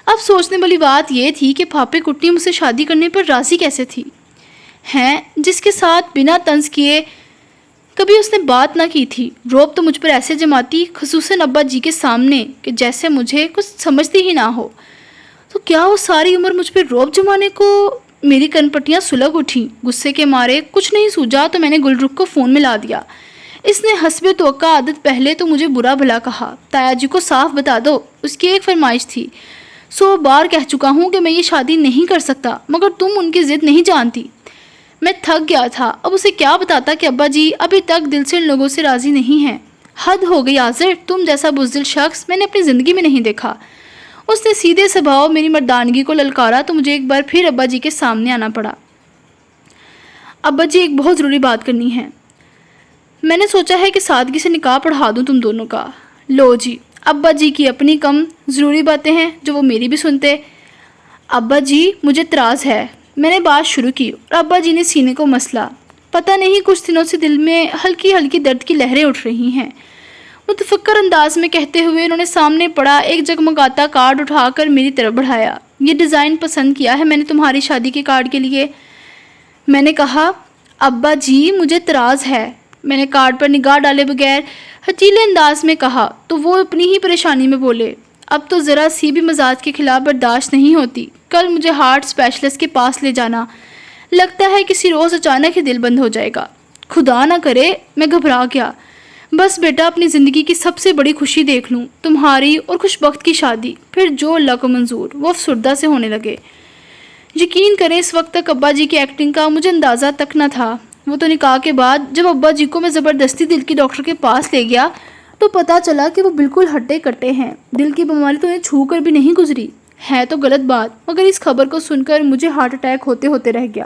اب سوچنے والی بات یہ تھی کہ پھاپے کٹنی مجھ سے شادی کرنے پر راضی کیسے تھی؟ ہیں جس کے ساتھ بنا طنز کیے کبھی اس نے بات نہ کی تھی، روب تو مجھ پر ایسے جماتی، خصوصاً ابا جی کے سامنے، کہ جیسے مجھے کچھ سمجھتی ہی نہ ہو۔ تو کیا وہ ساری عمر مجھ پہ روب جمانے کو؟ میری کن پٹیاں سلگ اٹھیں۔ غصے کے مارے کچھ نہیں سوجا تو میں نے گل رخ کو فون ملا دیا۔ اس نے حسب توقع عادت پہلے تو مجھے برا بھلا کہا۔ تایا جی کو صاف بتا دو، اس کی ایک فرمائش تھی۔ 100 بار کہہ چکا ہوں کہ میں یہ شادی نہیں کر سکتا، مگر تم ان کی ضد نہیں جانتی۔ میں تھک گیا تھا، اب اسے کیا بتاتا کہ ابا جی ابھی تک دل سے ان لوگوں سے راضی نہیں ہیں۔ حد ہو گئی آذر، تم جیسا بزدل شخص میں نے اپنی زندگی میں نہیں دیکھا۔ اس نے سیدھے سبھاؤ میری مردانگی کو للکارا تو مجھے ایک بار پھر ابا جی کے سامنے آنا پڑا۔ ابا جی، ایک بہت ضروری بات کرنی ہے۔ میں نے سوچا ہے کہ سادگی سے نکاح پڑھا دوں تم دونوں کا۔ لو جی، ابا جی کی اپنی کم ضروری باتیں ہیں جو وہ میری بھی سنتے۔ ابا جی، مجھے اعتراض ہے۔ میں نے بات شروع کی اور ابا جی نے سینے کو مسلا۔ پتہ نہیں کچھ دنوں سے دل میں ہلکی ہلکی درد کی لہریں اٹھ رہی ہیں۔ متفکر انداز میں کہتے ہوئے انہوں نے سامنے پڑا ایک جگمگاتا کارڈ اٹھا کر میری طرف بڑھایا۔ یہ ڈیزائن پسند کیا ہے میں نے تمہاری شادی کے کارڈ کے لیے۔ میں نے کہا، ابا جی مجھے اعتراض ہے۔ میں نے کارڈ پر نگاہ ڈالے بغیر ہچیلے انداز میں کہا تو وہ اپنی ہی پریشانی میں بولے، اب تو ذرا سی بھی مزاج کے خلاف برداشت نہیں ہوتی۔ کل مجھے ہارٹ اسپیشلسٹ کے پاس لے جانا، لگتا ہے کسی روز اچانک ہی دل بند ہو جائے گا۔ خدا نہ کرے، میں گھبرا گیا۔ بس بیٹا، اپنی زندگی کی سب سے بڑی خوشی دیکھ لوں، تمہاری اور خوش بخت کی شادی، پھر جو اللہ کو منظور۔ وہ افسردہ سے ہونے لگے۔ یقین کریں اس وقت تک ابا جی کی ایکٹنگ کا مجھے اندازہ تک نہ تھا۔ وہ تو نکاح کے بعد جب ابا جی کو میں زبردستی دل کی ڈاکٹر کے پاس لے گیا تو پتہ چلا کہ وہ بالکل ہٹے کٹے ہیں۔ دل کی بیماری تو انہیں چھو کر بھی نہیں گزری ہے تو غلط بات، مگر اس خبر کو سن کر مجھے ہارٹ اٹیک ہوتے ہوتے رہ گیا۔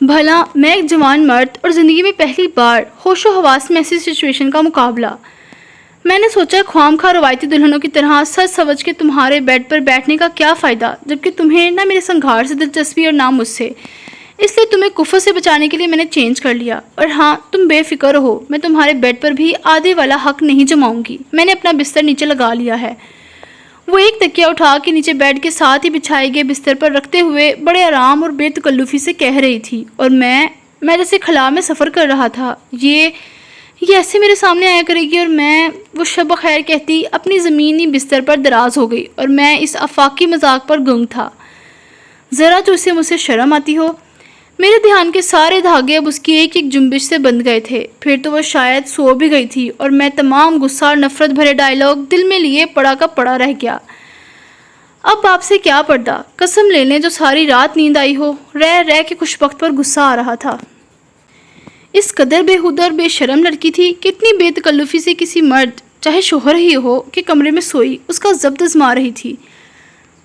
بھلا میں ایک جوان مرد اور زندگی میں پہلی بار ہوش و حواس میں ایسی سچویشن کا مقابلہ۔ میں نے سوچا خواہ مخواہ روایتی دلہنوں کی طرح سچ سمجھ کے تمہارے بیڈ پر بیٹھنے کا کیا فائدہ، جبکہ تمہیں نہ میرے سنگھار سے دلچسپی اور نہ مجھ سے۔ اس لیے تمہیں کفر سے بچانے کے لیے میں نے چینج کر لیا۔ اور ہاں، تم بے فکر ہو، میں تمہارے بیڈ پر بھی آدھے والا حق نہیں جماؤں گی۔ میں نے اپنا بستر نیچے لگا لیا ہے۔ وہ ایک تکیہ اٹھا کے نیچے بیڈ کے ساتھ ہی بچھائے گئے بستر پر رکھتے ہوئے بڑے آرام اور بے تکلفی سے کہہ رہی تھی، اور میں جیسے خلا میں سفر کر رہا تھا، یہ ایسے میرے سامنے آیا کرے گی، اور میں وہ شب خیر کہتی اپنی زمینی بستر پر دراز ہو گئی، اور میں اس آفاقی مذاق پر گنگ تھا۔ ذرا تو اسے مجھ سے شرم آتی ہو۔ میرے دھیان کے سارے دھاگے اب اس کی ایک ایک جنبش سے بندھ گئے تھے۔ پھر تو وہ شاید سو بھی گئی تھی، اور میں تمام غصہ اور نفرت بھرے ڈائلاگ دل میں لیے پڑا کا پڑا رہ گیا۔ اب آپ سے کیا پردہ، قسم لے لیں جو ساری رات نیند آئی ہو، رہ کے خوش بخت پر غصہ آ رہا تھا۔ اس قدر بےہودہ اور بے شرم لڑکی تھی کہ اتنی بے تکلفی سے کسی مرد، چاہے شوہر ہی ہو، کے کمرے میں سوئی اس کا ضبط آزما رہی تھی۔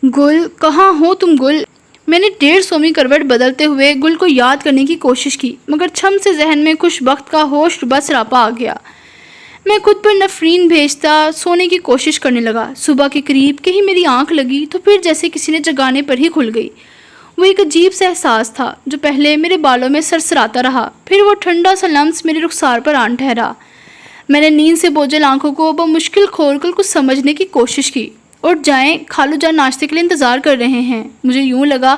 گل، کہاں ہو تم گل؟ میں نے 150ویں کروٹ بدلتے ہوئے گل کو یاد کرنے کی کوشش کی، مگر چھم سے ذہن میں خوش بخت کا ہوش بس راپا آ گیا۔ میں خود پر نفرین بھیجتا سونے کی کوشش کرنے لگا۔ صبح کے قریب کہیں میری آنکھ لگی تو پھر جیسے کسی نے جگانے پر ہی کھل گئی۔ وہ ایک عجیب سا احساس تھا جو پہلے میرے بالوں میں سرسراتا رہا، پھر وہ ٹھنڈا سا لمس میرے رخسار پر آن ٹھہرا۔ میں نے نیند سے بوجھل آنکھوں کو بمشکل کھول کر کچھ سمجھنے کی کوشش کی۔ اٹھ جائیں، خالو جان ناشتے کے لیے انتظار کر رہے ہیں۔ مجھے یوں لگا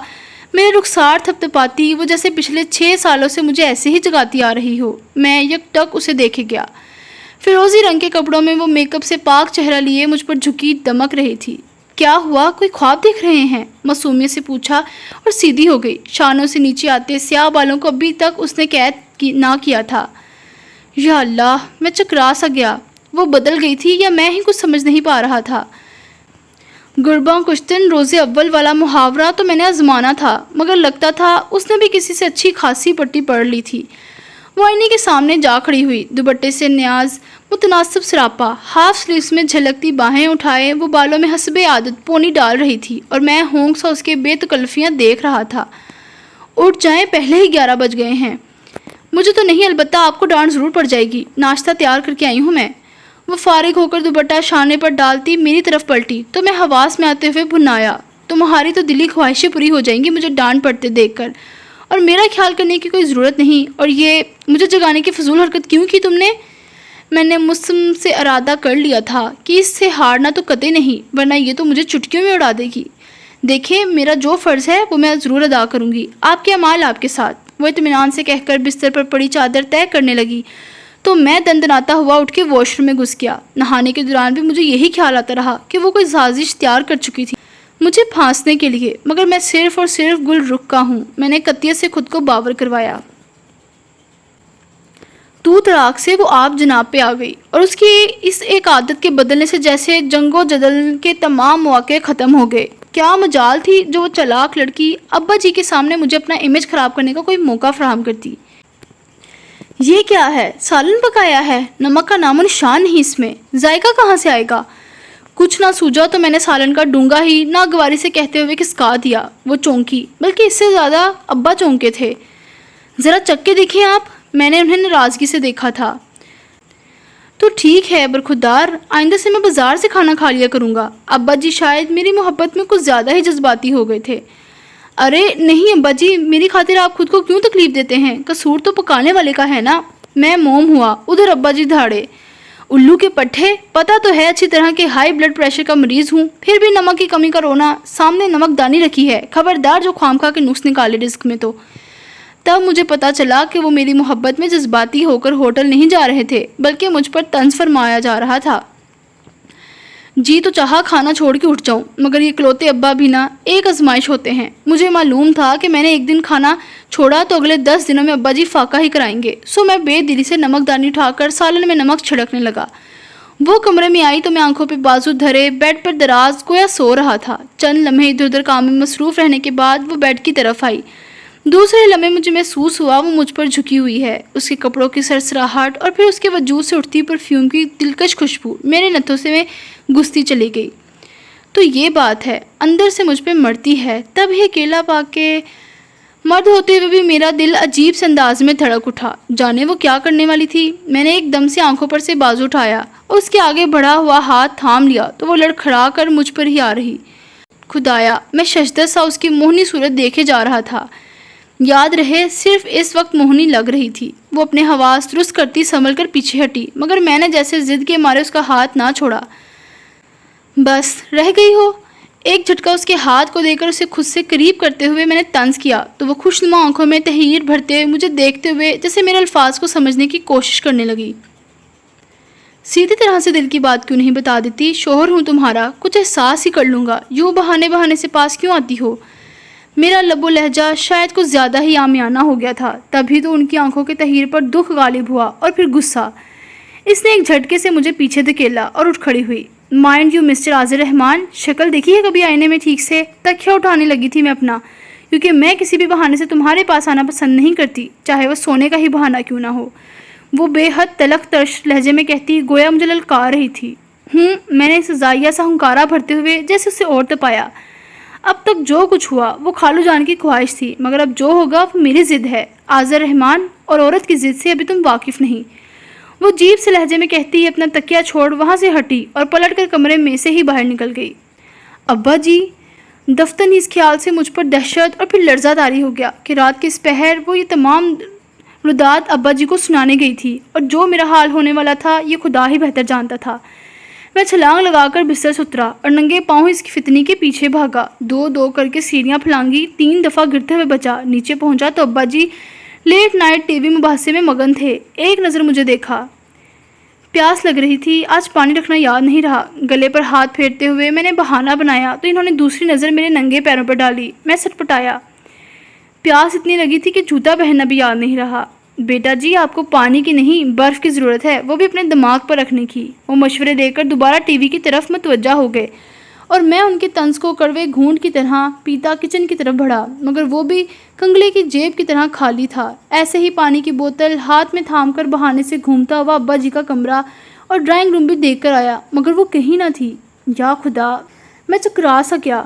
میرے رخسار تھپتپاتی وہ جیسے پچھلے 6 سالوں سے مجھے ایسے ہی جگاتی آ رہی ہو۔ میں یک ٹک اسے دیکھے گیا۔ فیروزی رنگ کے کپڑوں میں وہ میک اپ سے پاک چہرہ لیے مجھ پر جھکی دمک رہی تھی۔ کیا ہوا، کوئی خواب دیکھ رہے ہیں؟ معصومیت سے پوچھا اور سیدھی ہو گئی۔ شانوں سے نیچے آتے سیاہ بالوں کو ابھی تک اس نے قید نہ کیا تھا۔ یا اللہ، میں چکرا سا گیا۔ وہ بدل گئی تھی یا میں ہی کچھ سمجھ نہیں پا رہا تھا۔ گرباں کشتن روز اول والا محاورہ تو میں نے آزمانا تھا، مگر لگتا تھا اس نے بھی کسی سے اچھی خاصی پٹی پڑھ لی تھی۔ وہ آئینے کے سامنے جا کھڑی ہوئی، دوپٹے سے نیاز متناسب سراپا، ہاف سلیوز میں جھلکتی باہیں اٹھائے وہ بالوں میں حسب عادت پونی ڈال رہی تھی، اور میں ہونک سا اس کے بے تکلفیاں دیکھ رہا تھا۔ اٹھ جائیں، پہلے ہی 11 بج گئے ہیں۔ مجھے تو نہیں، البتہ آپ کو ڈانٹ ضرور پڑ جائے گی، ناشتہ تیار کر کے آئی ہوں میں۔ وہ فارغ ہو کر دوپٹہ شانے پر ڈالتی میری طرف پلٹی تو میں حواس میں آتے ہوئے بھنایا، تمہاری تو دلی خواہشیں پوری ہو جائیں گی مجھے ڈانٹ پڑتے دیکھ کر، اور میرا خیال کرنے کی کوئی ضرورت نہیں، اور یہ مجھے جگانے کی فضول حرکت کیوں کی تم نے؟ میں نے مسم سے ارادہ کر لیا تھا کہ اس سے ہارنا تو قطعی نہیں، ورنہ یہ تو مجھے چٹکیوں میں اڑا دے گی۔ دیکھیں، میرا جو فرض ہے وہ میں ضرور ادا کروں گی، آپ کے اعمال آپ کے ساتھ۔ وہ اطمینان سے کہہ کر بستر پر پڑی چادر طے کرنے لگی تو میں دندناتا ہوا اٹھ کے واش روم میں گھس گیا۔ نہانے کے دوران بھی مجھے یہی خیال آتا رہا کہ وہ کوئی سازش تیار کر چکی تھی مجھے پھانسنے کے لیے، مگر میں صرف اور صرف گل رخ کا ہوں۔ میں نے قطعیت سے خود کو باور کروایا۔ تو تڑاک سے وہ آپ جناب پہ آ گئی، اور اس کی اس ایک عادت کے بدلنے سے جیسے جنگ و جدل کے تمام مواقع ختم ہو گئے۔ کیا مجال تھی جو وہ چلاک لڑکی ابا جی کے سامنے مجھے اپنا امیج خراب کرنے کا کوئی موقع فراہم کرتی۔ یہ کیا ہے؟ سالن پکایا ہے، نمک کا نام و نشان نہیں اس میں، ذائقہ کہاں سے آئے گا؟ کچھ نہ سوجا تو میں نے سالن کا ڈونگا ہی ناگواری سے کہتے ہوئے کسکا دیا۔ وہ چونکی، بلکہ اس سے زیادہ ابا چونکے تھے۔ ذرا چکھ کے دیکھیں آپ۔ میں نے انہیں ناراضگی سے دیکھا تھا۔ تو ٹھیک ہے برخودار، آئندہ سے میں بازار سے کھانا کھا لیا کروں گا۔ ابا جی شاید میری محبت میں کچھ زیادہ ہی جذباتی ہو گئے تھے۔ ارے نہیں ابا جی، میری خاطر آپ خود کو کیوں تکلیف دیتے ہیں؟ قصور تو پکانے والے کا ہے نا۔ میں موم ہوا، ادھر ابا جی دھاڑے۔ الو کے پٹھے، پتہ تو ہے اچھی طرح کہ ہائی بلڈ پریشر کا مریض ہوں، پھر بھی نمک کی کمی کا رونا۔ سامنے نمک دانی رکھی ہے، خبردار جو خواہ کے نقص نکالے رزق میں تو۔ تب مجھے پتا چلا کہ وہ میری محبت میں جذباتی ہو کر ہوٹل نہیں جا رہے تھے، بلکہ مجھ پر طنز فرمایا جا رہا تھا۔ جی تو چاہا کھانا چھوڑ کے اٹھ جاؤں، مگر یہ کلوتے ابا بھی نہ ایک آزمائش ہوتے ہیں۔ مجھے معلوم تھا کہ میں نے ایک دن کھانا چھوڑا تو اگلے 10 دنوں میں ابا جی فاقہ ہی کرائیں گے، سو میں بے دلی سے نمک دانی اٹھا کر سالن میں نمک چھڑکنے لگا۔ وہ کمرے میں آئی تو میں آنکھوں پہ بازو دھرے بیڈ پر دراز گویا سو رہا تھا۔ چند لمحے ادھر ادھر کام میں مصروف رہنے کے بعد وہ بیڈ کی طرف آئی۔ دوسرے لمحے مجھے محسوس ہوا وہ مجھ پر جھکی ہوئی ہے، اس کے کپڑوں کی سرسراہٹ اور پھر اس کے وجود سے اٹھتی پرفیوم کی دلکش خوشبو میرے نتھوں سے میں گھستی چلی گئی۔ تو یہ بات ہے، اندر سے مجھ پہ مرتی ہے، تب ہی اکیلا پا کے مرد ہوتے ہوئے بھی میرا دل عجیب سے انداز میں دھڑک اٹھا. جانے وہ کیا کرنے والی تھی. میں نے ایک دم سے آنکھوں پر سے بازو اٹھایا اور اس کے آگے بڑھا ہوا ہاتھ تھام لیا تو وہ لڑکھڑا کر مجھ پر ہی آ رہی. خدایا، میں ششدر سا اس کی موہنی صورت دیکھے جا رہا تھا. یاد رہے صرف اس وقت موہنی لگ رہی تھی. وہ اپنے حواس درست کرتی سنبھل کر پیچھے ہٹی، مگر میں نے جیسے ضد کے مارے اس کا ہاتھ نہ چھوڑا. بس رہ گئی ہو. ایک جھٹکا اس کے ہاتھ کو دے کر اسے خود سے قریب کرتے ہوئے میں نے طنز کیا تو وہ خوشنما آنکھوں میں تحیر بھرتے ہوئے مجھے دیکھتے ہوئے جیسے میرے الفاظ کو سمجھنے کی کوشش کرنے لگی. سیدھی طرح سے دل کی بات کیوں نہیں بتا دیتی؟ شوہر ہوں تمہارا، کچھ احساس ہی کر لوں گا. یوں بہانے بہانے سے پاس کیوں آتی ہو؟ میرا لب و لہجہ شاید کچھ زیادہ ہی عامیانہ ہو گیا تھا. تبھی تو ان کی آنکھوں کے تحیر پر دکھ غالب ہوا اور پھر غصہ. اس نے ایک جھٹکے سے مجھے پیچھے دھکیلا اور اٹھ کھڑی ہوئی. مائنڈ یو مسٹر عاذر رحمان، شکل دیکھی ہے کبھی آئینے میں ٹھیک سے؟ تکیہ اٹھانے لگی تھی میں اپنا، کیونکہ میں کسی بھی بہانے سے تمہارے پاس آنا پسند نہیں کرتی، چاہے وہ سونے کا ہی بہانہ کیوں نہ ہو. وہ بے حد تلخ ترش لہجے میں کہتی، گویا مجھے للکار رہی تھی. میں نے سزائیہ سا ہنکارا بھرتے ہوئے جیسے اسے اور تپایا. اب تک جو کچھ ہوا وہ خالو جان کی خواہش تھی، مگر اب جو ہوگا وہ میری ضد ہے. عاذر رحمان، اور عورت کی ضد سے ابھی تم واقف نہیں. وہ عجیب سے لہجے میں کہتی اپنا تکیہ چھوڑ وہاں سے ہٹی اور پلٹ کر کمرے میں سے ہی باہر نکل گئی. ابا جی! دفتن اس خیال سے مجھ پر دہشت اور پھر لرزہ طاری ہو گیا کہ رات کے اس پہر وہ یہ تمام ردات ابا جی کو سنانے گئی تھی، اور جو میرا حال ہونے والا تھا یہ خدا ہی بہتر جانتا تھا. میں چھلانگ لگا کر بستر سے اترا اور ننگے پاؤں اس کی فتنی کے پیچھے بھاگا. دو دو کر کے سیڑھیاں پھلانگی، 3 دفعہ گرتے ہوئے بچا. نیچے پہنچا تو ابا جی لیٹ نائٹ ٹی وی مباحثے میں مگن تھے. ایک نظر مجھے دیکھا. پیاس لگ رہی تھی، آج پانی رکھنا یاد نہیں رہا. گلے پر ہاتھ پھیرتے ہوئے میں نے بہانہ بنایا تو انہوں نے دوسری نظر میرے ننگے پیروں پر ڈالی. میں سٹپٹایا. پیاس اتنی لگی تھی کہ جوتا پہننا بھی یاد نہیں رہا. بیٹا جی، آپ کو پانی کی نہیں برف کی ضرورت ہے، وہ بھی اپنے دماغ پر رکھنے کی. وہ مشورے دے کر دوبارہ ٹی وی کی طرف متوجہ ہو گئے اور میں ان کے طنز کو کڑوے گھونٹ کی طرح پیتا کچن کی طرف بڑھا، مگر وہ بھی کنگلے کی جیب کی طرح خالی تھا. ایسے ہی پانی کی بوتل ہاتھ میں تھام کر بہانے سے گھومتا ہوا ابا جی کا کمرہ اور ڈرائنگ روم بھی دیکھ کر آیا، مگر وہ کہیں نہ تھی. یا خدا! میں چکرا سا گیا.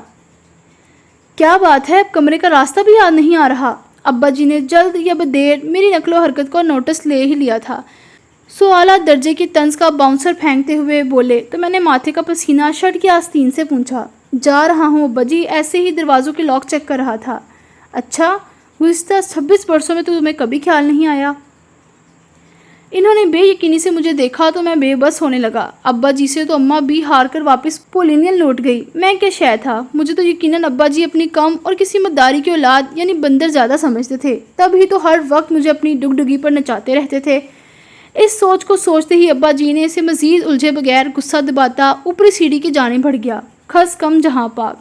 کیا بات ہے، اب کمرے کا راستہ بھی یاد نہیں آ رہا؟ ابا جی نے جلد یا بدیر میری نقل و حرکت کو نوٹس لے ہی لیا تھا. سوالہ درجے کی طنز کا باؤنسر پھینکتے ہوئے بولے تو میں نے ماتھے کا پسینہ شرٹ کی آستین سے پونچھا. جا رہا ہوں ابا جی، ایسے ہی دروازوں کے لاک چیک کر رہا تھا. اچھا، گزشتہ 26 برسوں میں تو تمہیں کبھی خیال نہیں آیا؟ انہوں نے بے یقینی سے مجھے دیکھا تو میں بے بس ہونے لگا. ابا جی سے تو اماں بھی ہار کر واپس پولینین لوٹ گئی. میں کیا شے تھا؟ مجھے تو یقیناً ابا جی اپنی کم اور کسی مداری کی اولاد یعنی بندر زیادہ سمجھتے تھے، تب ہی تو ہر وقت مجھے اپنی ڈگڈگی پر نچاتے رہتے تھے. اس سوچ کو سوچتے ہی ابا جی نے اسے مزید الجھے بغیر غصہ دباتا اوپری سیڑھی کی جانب بڑھ گیا. خس کم جہاں پاک.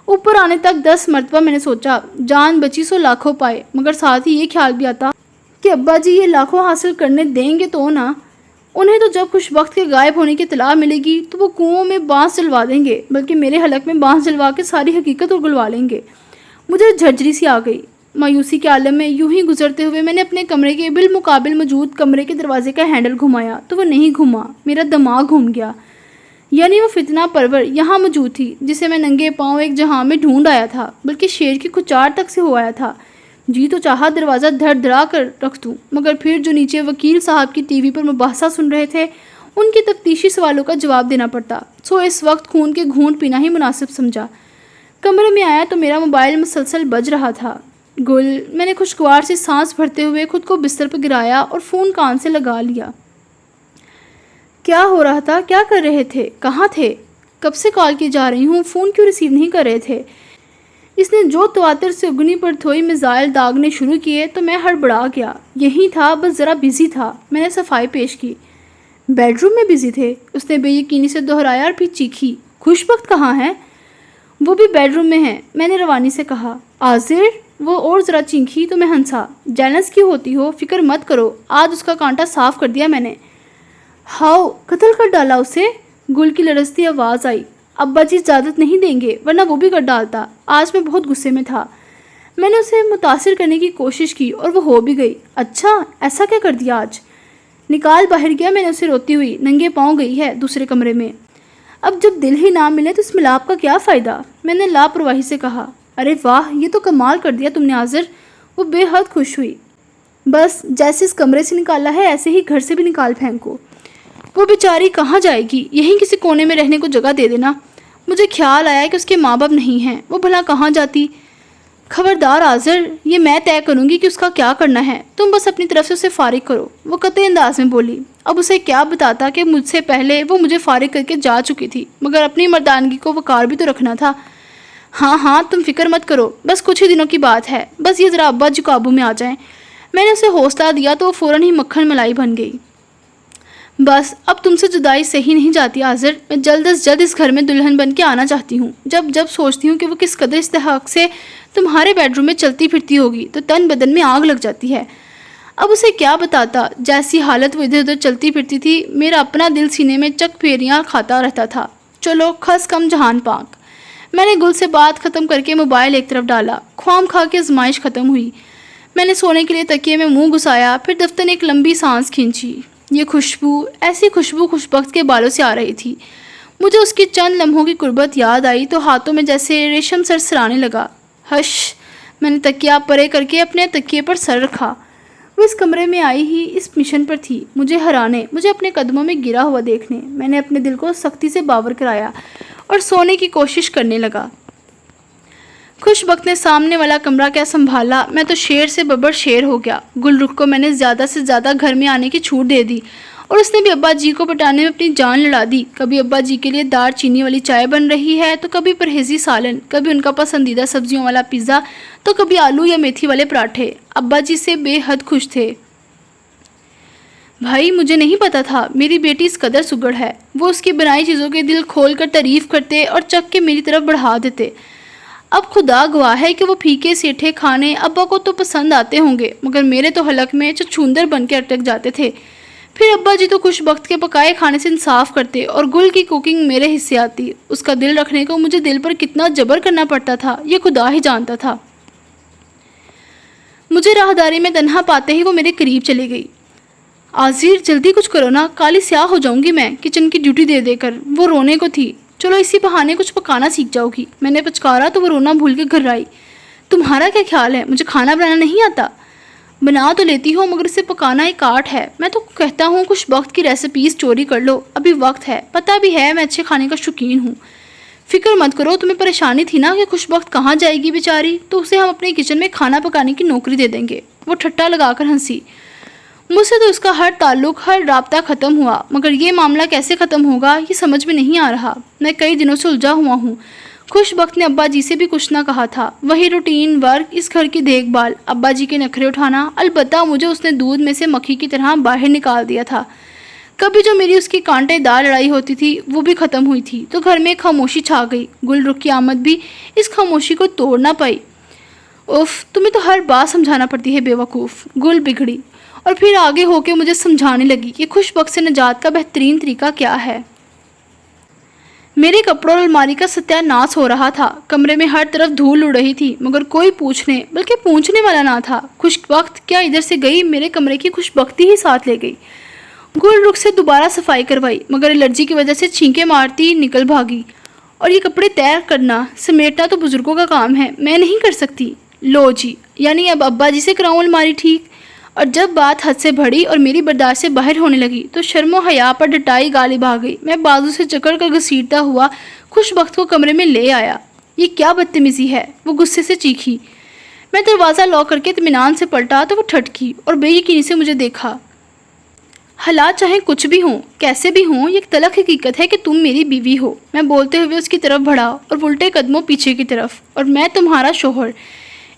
اوپر آنے تک 10 مرتبہ میں نے سوچا جان بچی سو لاکھوں پائے، مگر ساتھ ہی یہ خیال بھی آتا کہ ابا جی یہ لاکھوں حاصل کرنے دیں گے تو نہ. انہیں تو جب کچھ وقت کے غائب ہونے کی اطلاع ملے گی تو وہ کنوؤں میں بانس جلوا دیں گے، بلکہ میرے حلق میں بانس جلوا کے ساری حقیقت اگلوا لیں گے. مجھے جھجری سی آ گئی. مایوسی کے عالم میں یوں ہی گزرتے ہوئے میں نے اپنے کمرے کے بالمقابل موجود کمرے کے دروازے کا ہینڈل گھمایا تو وہ نہیں گھما. میرا دماغ گھوم گیا. یعنی وہ فتنہ پرور یہاں موجود تھی جسے میں ننگے پاؤں ایک جہاں میں ڈھونڈ آیا تھا، بلکہ شیر کی کچار تک سے ہو آیا تھا. جی تو چاہا دروازہ دھڑ دھڑا کر رکھ دوں، مگر پھر جو نیچے وکیل صاحب کی ٹی وی پر مباحثہ سن رہے تھے ان کے تفتیشی سوالوں کا جواب دینا پڑتا. سو اس وقت خون کے گھونٹ پینا ہی مناسب سمجھا. کمرے میں آیا تو میرا موبائل مسلسل بج رہا تھا. گل، میں نے خوشگوار سے سانس بھرتے ہوئے خود کو بستر پر گرایا اور فون کان سے لگا لیا. کیا ہو رہا تھا؟ کیا کر رہے تھے؟ کہاں تھے؟ کب سے کال کی جا رہی ہوں، فون کیوں ریسیو نہیں کر رہے تھے؟ اس نے جو تواتر سے اگنی پر تھوئی میزائل داغنے شروع کیے تو میں ہڑبڑا گیا. یہی تھا، بس ذرا بزی تھا. میں نے صفائی پیش کی. بیڈ روم میں بزی تھے؟ اس نے بے یقینی سے دہرایا اور پھر چیخی. خوش بخت کہاں ہے؟ وہ بھی بیڈ روم میں ہے، میں نے روانی سے کہا. عاذر! وہ اور ذرا چینکی تو میں ہنسا. جیلس کیوں ہوتی ہو؟ فکر مت کرو، آج اس کا کانٹا صاف کر دیا میں نے. ہاؤ! قتل کر ڈالا اسے؟ گل کی لرزتی آواز آئی. ابا جی اجازت نہیں دیں گے ورنہ وہ بھی کر ڈالتا. آج میں بہت غصے میں تھا. میں نے اسے متاثر کرنے کی کوشش کی اور وہ ہو بھی گئی. اچھا، ایسا کیا کر دیا آج؟ نکال باہر گیا میں نے اسے روتی ہوئی. ننگے پاؤں گئی ہے دوسرے کمرے میں. اب جب دل ہی نہ ملے تو اس ملاپ کا کیا فائدہ؟ میں نے لاپرواہی سے کہا. ارے واہ، یہ تو کمال کر دیا تم نے عاذر. وہ بے حد خوش ہوئی۔ بس جیسے اس کمرے سے نکالا ہے ایسے ہی گھر سے بھی نکال پھینکو۔ وہ بیچاری کہاں جائے گی؟ یہیں کسی کونے میں رہنے کو جگہ دے دینا۔ مجھے خیال آیا کہ اس کے ماں باپ نہیں ہیں، وہ بھلا کہاں جاتی؟ خبردار آذر، یہ میں طے کروں گی کہ اس کا کیا کرنا ہے، تم بس اپنی طرف سے اسے فارغ کرو، وہ قطعی انداز میں بولی۔ اب اسے کیا بتاتا کہ مجھ سے پہلے وہ مجھے فارغ کر کے جا چکی تھی، مگر اپنی مردانگی کو وقار بھی تو رکھنا تھا۔ ہاں تم فکر مت کرو، بس کچھ ہی دنوں کی بات ہے، بس یہ ذرا ابا جی قابو میں آ جائیں۔ میں نے اسے حوصلہ دیا تو وہ فوراً ہی مکھن ملائی بن گئی۔ بس اب تم سے جدائی صحیح نہیں جاتی آذر، میں جلد از جلد اس گھر میں دلہن بن کے آنا چاہتی ہوں۔ جب سوچتی ہوں کہ وہ کس قدر استحقاق سے تمہارے بیڈ روم میں چلتی پھرتی ہوگی تو تن بدن میں آگ لگ جاتی ہے۔ اب اسے کیا بتاتا، جیسی حالت وہ ادھر ادھر چلتی پھرتی تھی، میرا اپنا دل سینے میں چک پھیریاں کھاتا رہتا تھا۔ چلو خس کم جہان پاک۔ میں نے گل سے بات ختم کر کے موبائل ایک طرف ڈالا، خواہم خواہ کی آزمائش ختم ہوئی۔ میں نے سونے کے لیے تکیے میں منہ گھسایا، پھر دفتر نے ایک لمبی سانس کھینچی۔ یہ خوشبو، ایسی خوشبو خوشبخت کے بالوں سے آ رہی تھی۔ مجھے اس کی چند لمحوں کی قربت یاد آئی تو ہاتھوں میں جیسے ریشم سرسرانے لگا۔ ہش، میں نے تکیہ پرے کر کے اپنے تکیے پر سر رکھا۔ وہ اس کمرے میں آئی ہی اس مشن پر تھی، مجھے ہرانے، مجھے اپنے قدموں میں گرا ہوا دیکھنے۔ میں نے اپنے دل کو سختی سے باور کرایا اور سونے کی کوشش کرنے لگا۔ خوش بخت نے سامنے والا کمرہ کیا سنبھالا، میں تو شیر سے ببر شیر ہو گیا۔ گل رخ کو میں نے زیادہ سے زیادہ گھر میں آنے کی چھوٹ دے دی اور اس نے بھی ابا جی کو پٹانے میں اپنی جان لڑا دی۔ کبھی ابا جی کے لیے دار چینی والی چائے بن رہی ہے تو کبھی پرہیزی سالن، کبھی ان کا پسندیدہ سبزیوں والا پیزا تو کبھی آلو یا میتھی والے پراٹھے۔ ابا جی سے بے حد خوش تھے۔ بھائی مجھے نہیں پتا تھا میری بیٹی اس قدر سگڑ ہے۔ وہ اس کی بنائی چیزوں کے دل کھول کر تعریف کرتے اور چک کے میری طرف بڑھا دیتے۔ اب خدا گواہ ہے کہ وہ پھیکے سیٹھے کھانے ابا کو تو پسند آتے ہوں گے، مگر میرے تو حلق میں چچھوندر بن کے اٹک جاتے تھے۔ پھر ابا جی تو خوش بخت کے پکائے کھانے سے انصاف کرتے اور گل کی کوکنگ میرے حصے آتی۔ اس کا دل رکھنے کو مجھے دل پر کتنا جبر کرنا پڑتا تھا یہ خدا ہی جانتا تھا۔ مجھے راہداری میں تنہا پاتے ہی وہ میرے قریب چلی گئی۔ آذر جلدی کچھ کرو نا، کالی سیاہ ہو جاؤں گی میں کچن کی ڈیوٹی دے دے کر۔ وہ رونے کو تھی۔ چلو اسی بہانے کچھ پکانا سیکھ جاؤ گی۔ میں نے پچکارا تو وہ رونا بھول کے گھر آئی۔ تمہارا کیا خیال ہے مجھے کھانا بنانا نہیں آتا؟ بنا تو لیتی ہوں مگر اسے پکانا ایک آرٹ ہے۔ میں تو کہتا ہوں خوش بخت کی ریسیپیز چوری کر لو، ابھی وقت ہے، پتہ بھی ہے میں اچھے کھانے کا شوقین ہوں۔ فکر مت کرو، تمہیں پریشانی تھی نا کہ خوش بخت کہاں جائے گی بیچاری، تو اسے ہم اپنے کچن میں کھانا پکانے کی نوکری دے دیں گے۔ وہ ٹھٹا لگا کر ہنسی۔ مجھ سے تو اس کا ہر تعلق، ہر رابطہ ختم ہوا، مگر یہ معاملہ کیسے ختم ہوگا یہ سمجھ میں نہیں آ رہا۔ میں کئی دنوں سے الجھا ہوا ہوں۔ خوش بخت نے ابا جی سے بھی کچھ نہ کہا تھا، وہی روٹین ورک، اس گھر کی دیکھ بھال، ابا جی کے نخرے اٹھانا۔ البتہ مجھے اس نے دودھ میں سے مکھی کی طرح باہر نکال دیا تھا۔ کبھی جو میری اس کی کانٹے دار لڑائی ہوتی تھی وہ بھی ختم ہوئی تھی تو گھر میں ایک خاموشی چھا گئی۔ گل رخ کی آمد بھی اس خاموشی کو توڑ نہ پائی۔ اف، تمہیں تو ہر بات سمجھانا پڑتی ہے بے وقوف۔ گل بگڑی اور پھر آگے ہو کے مجھے سمجھانے لگی کہ خوش بخت سے نجات کا بہترین طریقہ کیا ہے۔ میرے کپڑوں اور الماری کا ستیہ ناس ہو رہا تھا، کمرے میں ہر طرف دھول اڑ رہی تھی مگر کوئی پوچھنے بلکہ پوچھنے والا نہ تھا۔ خوش بخت کیا ادھر سے گئی، میرے کمرے کی خوش بختی ہی ساتھ لے گئی۔ گل رخ سے دوبارہ صفائی کروائی مگر الرجی کی وجہ سے چھینکیں مارتی نکل بھاگی۔ اور یہ کپڑے تیار کرنا سمیٹنا تو بزرگوں کا کام ہے، میں نہیں کر سکتی۔ لو جی، یعنی اب ابا جی سے کراؤں الماری ٹھیک؟ اور جب بات حد سے بڑھی اور میری برداشت سے باہر ہونے لگی تو شرم و حیا پر ڈٹائی غالب آ گئی۔ میں بازو سے جکڑ کر گھسیٹتا ہوا خوش بخت کو کمرے میں لے آیا۔ یہ کیا بدتمیزی ہے، وہ غصے سے چیخی۔ میں دروازہ لاک کر کے اطمینان سے پلٹا تو وہ ٹھٹکی اور بے یقینی سے مجھے دیکھا۔ حالات چاہے کچھ بھی ہوں، کیسے بھی ہوں، یہ ایک تلخ حقیقت ہے کہ تم میری بیوی ہو۔ میں بولتے ہوئے اس کی طرف بڑھا اور الٹے قدموں پیچھے کی طرف۔ اور میں تمہارا شوہر۔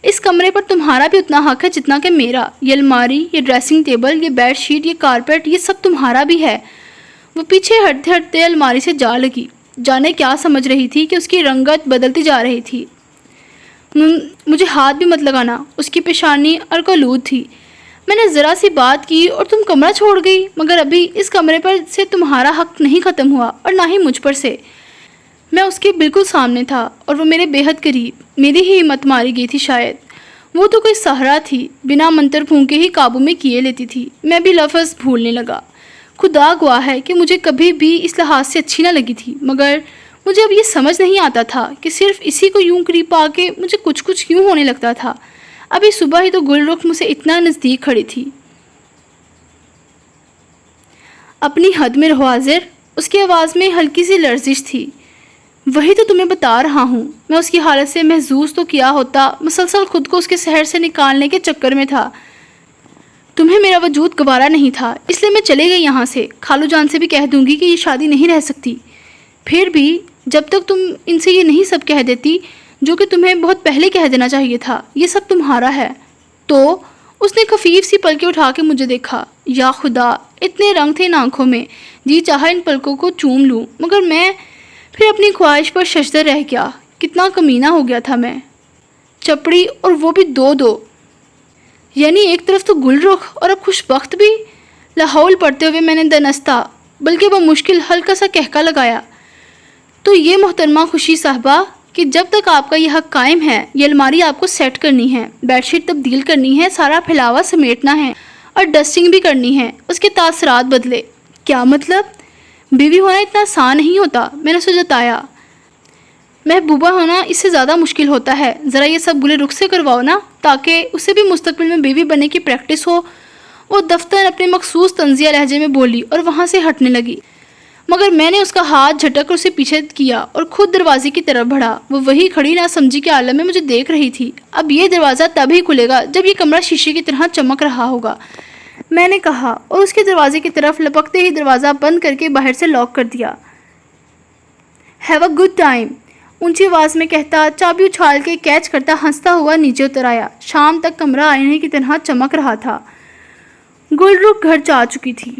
اس کمرے پر تمہارا بھی اتنا حق ہے جتنا کہ میرا۔ یہ الماری، یہ ڈریسنگ ٹیبل، یہ بیڈ شیٹ، یہ کارپیٹ، یہ سب تمہارا بھی ہے۔ وہ پیچھے ہٹتے ہٹتے الماری سے جا لگی۔ جانے کیا سمجھ رہی تھی کہ اس کی رنگت بدلتی جا رہی تھی۔ مجھے ہاتھ بھی مت لگانا، اس کی پیشانی ارکالود تھی۔ میں نے ذرا سی بات کی اور تم کمرہ چھوڑ گئی، مگر ابھی اس کمرے پر سے تمہارا حق نہیں ختم ہوا اور نہ ہی مجھ پر سے۔ میں اس کے بالکل سامنے تھا اور وہ میرے بے حد قریب۔ میری ہی ہمت ماری گئی تھی شاید۔ وہ تو کوئی سہرا تھی، بنا منتر پھونکے ہی قابو میں کیے لیتی تھی۔ میں بھی لفظ بھولنے لگا۔ خدا گواہ ہے کہ مجھے کبھی بھی اس لحاظ سے اچھی نہ لگی تھی، مگر مجھے اب یہ سمجھ نہیں آتا تھا کہ صرف اسی کو یوں قریب پا کے مجھے کچھ کیوں ہونے لگتا تھا۔ ابھی صبح ہی تو گل رخ مجھ سے اتنا نزدیک کھڑی تھی۔ اپنی حد میں رہو عاذر، اس کی آواز میں ہلکی سی لرزش تھی۔ وہی تو تمہیں بتا رہا ہوں، میں اس کی حالت سے محظوظ تو کیا ہوتا، مسلسل خود کو اس کے سحر سے نکالنے کے چکر میں تھا۔ تمہیں میرا وجود گوارا نہیں تھا، اس لیے میں چلے گئی یہاں سے۔ خالو جان سے بھی کہہ دوں گی کہ یہ شادی نہیں رہ سکتی۔ پھر بھی جب تک تم ان سے یہ نہیں سب کہہ دیتی جو کہ تمہیں بہت پہلے کہہ دینا چاہیے تھا، یہ سب تمہارا ہے۔ تو اس نے خفیف سی پلکیں اٹھا کے مجھے دیکھا۔ یا خدا، اتنے رنگ تھے ان آنکھوں میں، جی چاہا ان پلکوں کو چوم لوں، مگر میں پھر اپنی خواہش پر ششدر رہ گیا۔ کتنا کمینہ ہو گیا تھا میں، چپڑی، اور وہ بھی دو۔ یعنی ایک طرف تو گل رخ اور اب خوش بخت بھی۔ لاحول پڑھتے ہوئے میں نے دنستہ بلکہ بمشکل ہلکا سا کہکا لگایا۔ تو یہ محترمہ خوشی صاحبہ کہ جب تک آپ کا یہ حق قائم ہے، یہ الماری آپ کو سیٹ کرنی ہے، بیڈ شیٹ تبدیل کرنی ہے، سارا پھیلاوا سمیٹنا ہے اور ڈسٹنگ بھی کرنی ہے، اس کے تاثرات بدلے۔ کیا مطلب؟ بیوی ہونا اتنا آسان نہیں ہوتا، میں نے اسے جتایا۔ محبوبہ ہونا اس سے زیادہ مشکل ہوتا ہے۔ ذرا یہ سب گلے رخ سے کرواؤ نا، تاکہ اسے بھی مستقبل میں بیوی بننے کی پریکٹس ہو۔ وہ دفتر اپنے مخصوص طنزیہ لہجے میں بولی اور وہاں سے ہٹنے لگی، مگر میں نے اس کا ہاتھ جھٹک کر اسے پیچھے کیا اور خود دروازے کی طرف بڑھا۔ وہ وہی کھڑی نہ سمجھی کے عالم میں مجھے دیکھ رہی تھی۔ اب یہ دروازہ تب ہی کھلے گا جب یہ کمرہ شیشے کی طرح چمک رہا ہوگا، میں نے کہا، اور اس کے دروازے کی طرف لپکتے ہی دروازہ بند کر کے باہر سے لاک کر دیا۔ ہیو اے گڈ ٹائم، اونچی آواز میں کہتا، چابی اچھال کے کیچ کرتا ہنستا ہوا نیچے اتر آیا۔ شام تک کمرہ آئینے کی طرح چمک رہا تھا۔ گل رخ گھر جا چکی تھی۔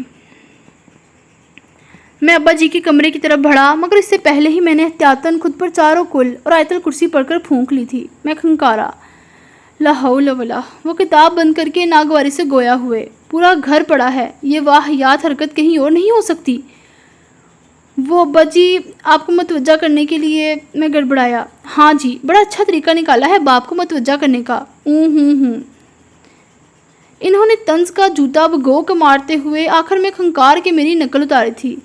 میں ابا جی کے کمرے کی طرف بڑھا، مگر اس سے پہلے ہی میں نے احتیاطاً خود پر چاروں کل اور آیت الکرسی پڑھ کر پھونک لی تھی۔ میں کھنکارا، لا حول ولا۔ وہ کتاب بند کر کے ناگواری سے گویا ہوئے، پورا گھر پڑا ہے، یہ واہیات حرکت کہیں اور نہیں ہو سکتی۔ وہ ابا جی آپ کو متوجہ کرنے کے لیے، میں گڑبڑایا۔ ہاں جی، بڑا اچھا طریقہ نکالا ہے باپ کو متوجہ کرنے کا۔ انہوں نے طنز کا جوتا بگو کے مارتے ہوئے آخر میں کھنکار کے میری نقل اتاری تھی۔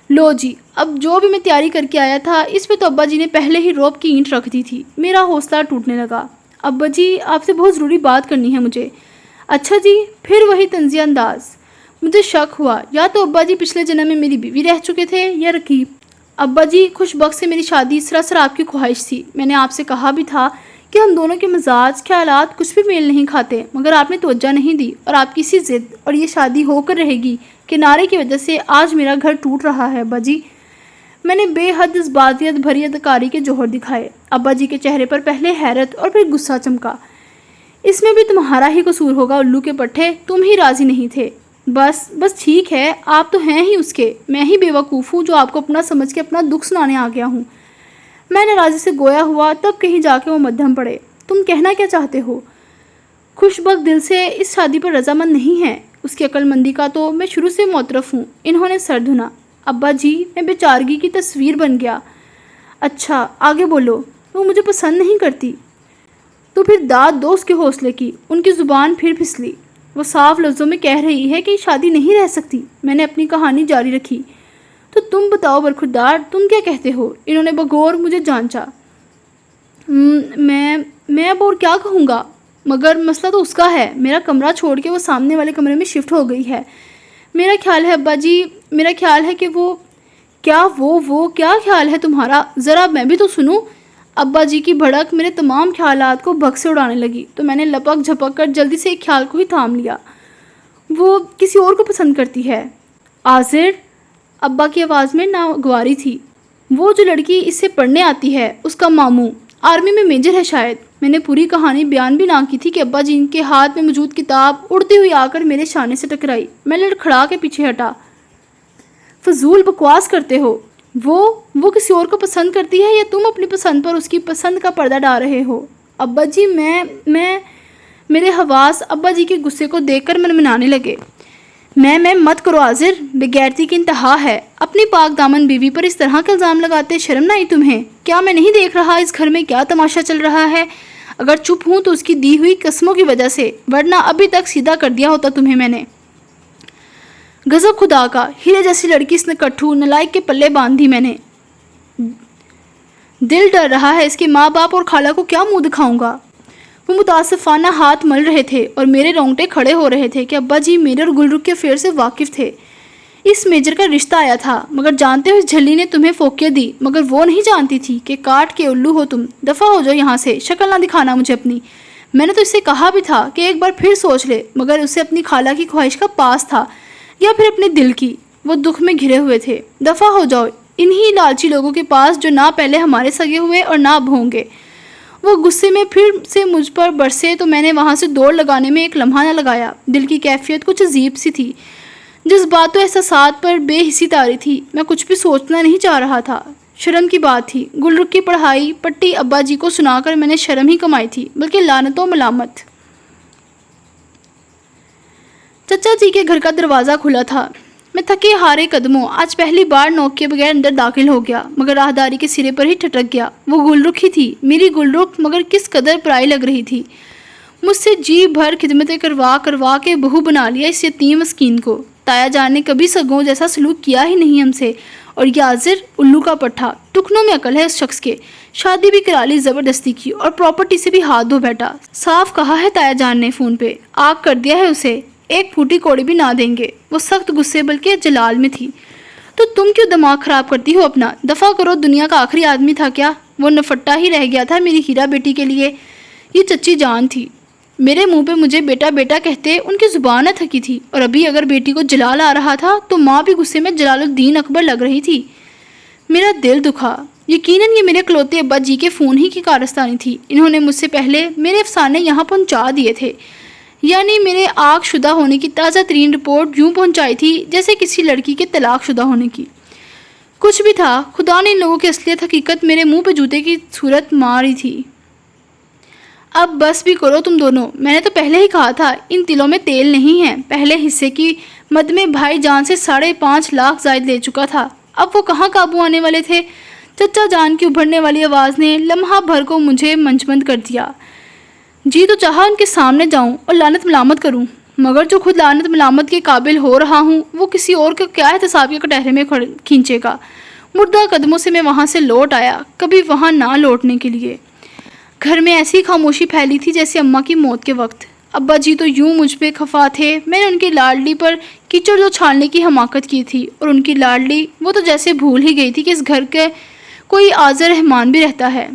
لو جی، اب جو بھی میں تیاری کر کے آیا تھا، اس پہ تو ابا جی نے پہلے ہی روب کی اینٹ رکھ دی تھی۔ میرا حوصلہ ٹوٹنے لگا۔ ابا جی، آپ سے بہت ضروری بات کرنی ہے مجھے۔ اچھا جی، پھر وہی طنزیہ انداز۔ مجھے شک ہوا، یا تو ابا جی پچھلے جنم میں میری بیوی رہ چکے تھے یا رقیب۔ ابا جی، خوش بخت سے میری شادی سراسر آپ کی خواہش تھی۔ میں نے آپ سے کہا بھی تھا کہ ہم دونوں کے مزاج، خیالات کچھ بھی میل نہیں کھاتے، مگر آپ نے توجہ نہیں دی، اور آپ کی سی ضد اور یہ شادی ہو کر رہے گی کے نعرے کی وجہ سے آج میرا گھر ٹوٹ رہا ہے ابا جی۔ میں نے بے حد جذباتیت بھری اداکاری کے جوہر دکھائے۔ ابا جی کے چہرے پر پہلے حیرت اور پھر غصہ چمکا۔ اس میں بھی تمہارا ہی قصور ہوگا الو کے پٹھے، تم ہی راضی نہیں تھے۔ بس ٹھیک ہے، آپ تو ہیں ہی اس کے، میں ہی بیوقوف ہوں جو آپ کو اپنا سمجھ کے اپنا دکھ سنانے آ گیا ہوں۔ میں ناراضی سے گویا ہوا، تب کہیں جا کے وہ مدھم پڑے۔ تم کہنا کیا چاہتے ہو؟ خوش بخت دل سے اس شادی پر رضامند نہیں ہے، اس کی عقل مندی کا تو میں شروع سے معترف ہوں۔ انہوں نے سر دھنا۔ ابا جی، میں بیچارگی کی تصویر بن گیا۔ اچھا، آگے بولو۔ وہ مجھے پسند نہیں کرتی۔ تو پھر داد دو اس کے حوصلے کی۔ ان کی زبان پھر پھسلی۔ وہ صاف لفظوں میں کہہ رہی ہے کہ شادی نہیں رہ سکتی۔ میں نے اپنی کہانی جاری رکھی۔ تو تم بتاؤ برخوردار، تم کیا کہتے ہو؟ انہوں نے بغور مجھے جانچا۔ میں اب اور کیا کہوں گا، مگر مسئلہ تو اس کا ہے۔ میرا کمرہ چھوڑ کے وہ سامنے والے کمرے میں شفٹ ہو گئی ہے۔ میرا خیال ہے ابا جی، میرا خیال ہے کہ وہ کیا خیال ہے تمہارا؟ ذرا میں بھی تو سنوں۔ ابا جی کی بھڑک میرے تمام خیالات کو بھگ سے اڑانے لگی، تو میں نے لپک جھپک کر جلدی سے ایک خیال کو ہی تھام لیا۔ وہ کسی اور کو پسند کرتی ہے۔ عاذر، ابا کی آواز میں ناگواری تھی۔ وہ جو لڑکی اس سے پڑھنے آتی ہے، اس کا ماموں آرمی میں میجر ہے شاید۔ میں نے پوری کہانی بیان بھی نہ کی تھی کہ ابا جی کے ہاتھ میں موجود کتاب اڑتی ہوئی آ کر میرے شانے سے ٹکرائی۔ میں لڑکھڑا کے پیچھے ہٹا۔ فضول بکواس کرتے ہو۔ وہ کسی اور کو پسند کرتی ہے یا تم اپنی پسند پر اس کی پسند کا پردہ ڈال رہے ہو؟ ابا جی، میرے حواس ابا جی کے غصے کو دیکھ کر منمنانے لگے۔ میں مت کرو عاذر، بے غیرتی کی انتہا ہے۔ اپنی پاک دامن بیوی پر اس طرح کا الزام لگاتے شرم نہ آئی تمہیں؟ کیا میں نہیں دیکھ رہا اس گھر میں کیا تماشا چل رہا ہے؟ اگر چپ ہوں تو اس کی دی ہوئی قسموں کی وجہ سے، ورنہ ابھی تک سیدھا کر دیا ہوتا تمہیں میں نے۔ غضب خدا کا، ہیرے جیسی لڑکی اس نے کٹھو نالائق کے پلے باندھ دی میں نے۔ دل ڈر رہا ہے اس کے ماں باپ اور خالہ کو کیا منہ دکھاؤں گا۔ وہ متاسفانہ ہاتھ مل رہے تھے اور میرے رونگٹے کھڑے ہو رہے تھے کہ ابا جی میرے اور گلرخ کے افیئر سے واقف تھے۔ اس میجر کا رشتہ آیا تھا، مگر جانتے ہو اس جھلی نے تمہیں فوقیت دی، مگر وہ نہیں جانتی تھی کہ کاٹ کے الو ہو تم۔ دفع ہو جاؤ یہاں سے، شکل نہ دکھانا مجھے اپنی۔ میں نے تو اس سے کہا بھی تھا کہ ایک بار پھر سوچ لے، مگر اسے اپنی خالہ کی خواہش کا پاس تھا یا پھر اپنے دل کی۔ وہ دکھ میں گھرے ہوئے تھے۔ دفع ہو جاؤ انہی لالچی لوگوں کے پاس جو نہ پہلے ہمارے سگے ہوئے اور نہ اب ہوں گے۔ وہ غصے میں پھر سے مجھ پر برسے تو میں نے وہاں سے دوڑ لگانے میں ایک لمحہ نہ لگایا۔ دل کی کیفیت کچھ عجیب سی تھی، جذبات و احساسات پر بے حسی طاری تھی۔ میں کچھ بھی سوچنا نہیں چاہ رہا تھا۔ شرم کی بات تھی۔ گلرخ کی پڑھائی پٹی ابا جی کو سنا کر میں نے شرم ہی کمائی تھی، بلکہ لعنت و ملامت۔ چچا جی کے گھر کا دروازہ کھلا تھا۔ میں تھکے ہارے قدموں آج پہلی بار نوک کے بغیر اندر داخل ہو گیا، مگر راہداری کے سرے پر ہی ٹھٹک گیا۔ وہ گلرخ ہی تھی، میری گلرخ، مگر کس قدر پرائی لگ رہی تھی۔ مجھ سے جی بھر خدمتیں کروا کے بہو بنا لیا اس یتیم مسکین کو۔ تایا جان نے کبھی سگوں جیسا سلوک کیا ہی نہیں ہم سے، اور یازر الو کا پٹھا۔ ٹکنوں میں عقل ہے اس شخص کے، شادی بھی کرا لی زبردستی کی اور پراپرٹی سے بھی ہاتھ دھو بیٹھا۔ صاف کہا ہے تایا جان نے فون پہ، آگ کر دیا ہے اسے، ایک پھوٹی کوڑی بھی نہ دیں گے۔ وہ سخت غصے بلکہ جلال میں تھی۔ تو تم کیوں دماغ خراب کرتی ہو اپنا؟ دفع کرو، دنیا کا آخری آدمی تھا کیا؟ وہ نفٹا ہی رہ گیا تھا میری ہیرا بیٹی کے لیے۔ یہ چچی جان تھی، میرے منہ پہ مجھے بیٹا بیٹا کہتے ان کی زبان نہ تھکی تھی، اور ابھی اگر بیٹی کو جلال آ رہا تھا تو ماں بھی غصے میں جلال الدین اکبر لگ رہی تھی۔ میرا دل دکھا۔ یقیناً یہ میرے اکلوتے ابا جی کے فون ہی کی کارستانی تھی۔ انہوں نے مجھ سے پہلے میرے افسانے یہاں پہنچا دیے تھے، یعنی میرے آگ شدہ ہونے کی تازہ ترین رپورٹ یوں پہنچائی تھی جیسے کسی لڑکی کے طلاق شدہ ہونے کی۔ کچھ بھی تھا، خدا نے ان لوگوں کی اصلیت حقیقت میرے منہ پہ جوتے کی صورت ماری تھی۔ اب بس بھی کرو تم دونوں، میں نے تو پہلے ہی کہا تھا ان تلوں میں تیل نہیں ہے۔ پہلے حصے کی مد میں بھائی جان سے 5.5 لاکھ زائد لے چکا تھا، اب وہ کہاں قابو آنے والے تھے؟ چچا جان کی ابھرنے والی آواز نے لمحہ بھر کو مجھے منجمد کر دیا۔ جی تو چاہا ان کے سامنے جاؤں اور لعنت ملامت کروں، مگر جو خود لعنت ملامت کے قابل ہو رہا ہوں وہ کسی اور کو کیا احتساب کے کٹہرے میں کھینچے گا۔ مردہ قدموں سے میں وہاں سے لوٹ آیا، کبھی وہاں نہ لوٹنے کے لیے۔ گھر میں ایسی خاموشی پھیلی تھی جیسے اماں کی موت کے وقت۔ ابا جی تو یوں مجھ پہ خفا تھے، میں نے ان کی لاڈلی پر کیچڑ جو چھالنے کی حماقت کی تھی، اور ان کی لاڈلی وہ تو جیسے بھول ہی گئی تھی کہ اس گھر کے کوئی عاذر رحمان بھی رہتا ہے۔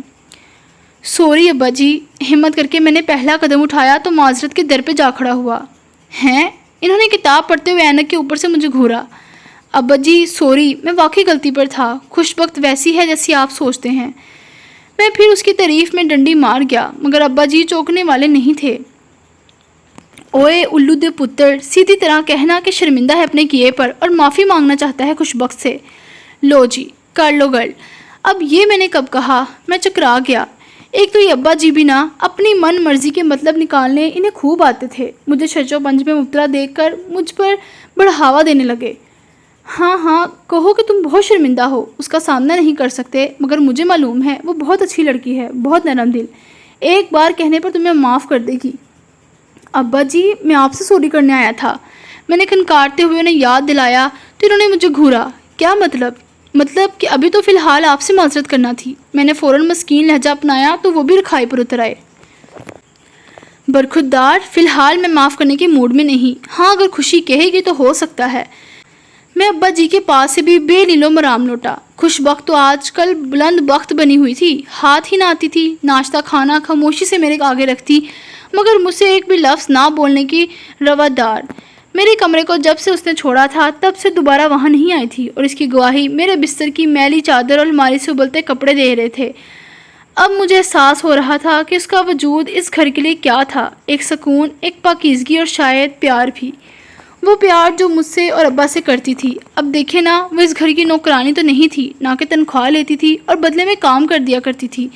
سوری ابا جی، ہمت کر کے میں نے پہلا قدم اٹھایا تو معذرت کے در پہ جا کھڑا ہوا۔ ہیں؟ انہوں نے کتاب پڑھتے ہوئے اینک کے اوپر سے مجھے گھورا۔ ابا جی سوری، میں واقعی غلطی پر تھا، خوش بخت ویسی ہے جیسی آپ سوچتے ہیں۔ میں پھر اس کی تعریف میں ڈنڈی مار گیا، مگر ابا جی چوکنے والے نہیں تھے۔ اوئے الو دے پتر، سیدھی طرح کہنا کہ شرمندہ ہے اپنے کیے پر اور معافی مانگنا چاہتا ہے خوش بخت سے۔ لو جی کر لو گرل۔ اب یہ میں نے کب کہا؟ میں چکرا گیا۔ ایک تو یہ ابا جی بھی نہ اپنی من مرضی کے مطلب نکالنے انہیں خوب آتے تھے۔ مجھے شچ و پنج میں مبتلا دیکھ کر مجھ پر بڑھاوا دینے لگے۔ ہاں کہو کہ تم بہت شرمندہ ہو، اس کا سامنا نہیں کر سکتے، مگر مجھے معلوم ہے وہ بہت اچھی لڑکی ہے، بہت نرم دل، ایک بار کہنے پر تمہیں معاف کر دے گی۔ ابا جی میں آپ سے سوری کرنے آیا تھا، میں نے کھنکارتے ہوئے انہیں یاد دلایا تو انہوں نے مجھے گھورا۔ کیا مطلب کہ ابھی تو فی الحال آپ سے معذرت کرنا تھی۔ میں نے فوراً مسکین لہجہ اپنایا تو وہ بھی رکھائی پر اتر آئے۔ برخودار، فی الحال میں معاف کرنے کے موڈ میں نہیں، ہاں اگر خوشی کہے گی تو ہو سکتا ہے۔ میں ابا جی کے پاس سے بھی بے نیلو مرام لوٹا۔ خوش بخت تو آج کل بلند بخت بنی ہوئی تھی، ہاتھ ہی نہ آتی تھی، ناشتہ کھانا خاموشی سے میرے آگے رکھتی، مگر مجھ سے ایک بھی لفظ نہ بولنے کی روادار۔ میرے کمرے کو جب سے اس نے چھوڑا تھا تب سے دوبارہ وہاں نہیں آئی تھی، اور اس کی گواہی میرے بستر کی میلی چادر اور الماری سے ابلتے کپڑے دے رہے تھے۔ اب مجھے احساس ہو رہا تھا کہ اس کا وجود اس گھر کے لیے کیا تھا، ایک سکون، ایک پاکیزگی اور شاید پیار بھی، وہ پیار جو مجھ سے اور ابا سے کرتی تھی۔ اب دیکھے نا، وہ اس گھر کی نوکرانی تو نہیں تھی، نہ کہ تنخواہ لیتی تھی اور بدلے میں کام کر دیا کرتی تھی،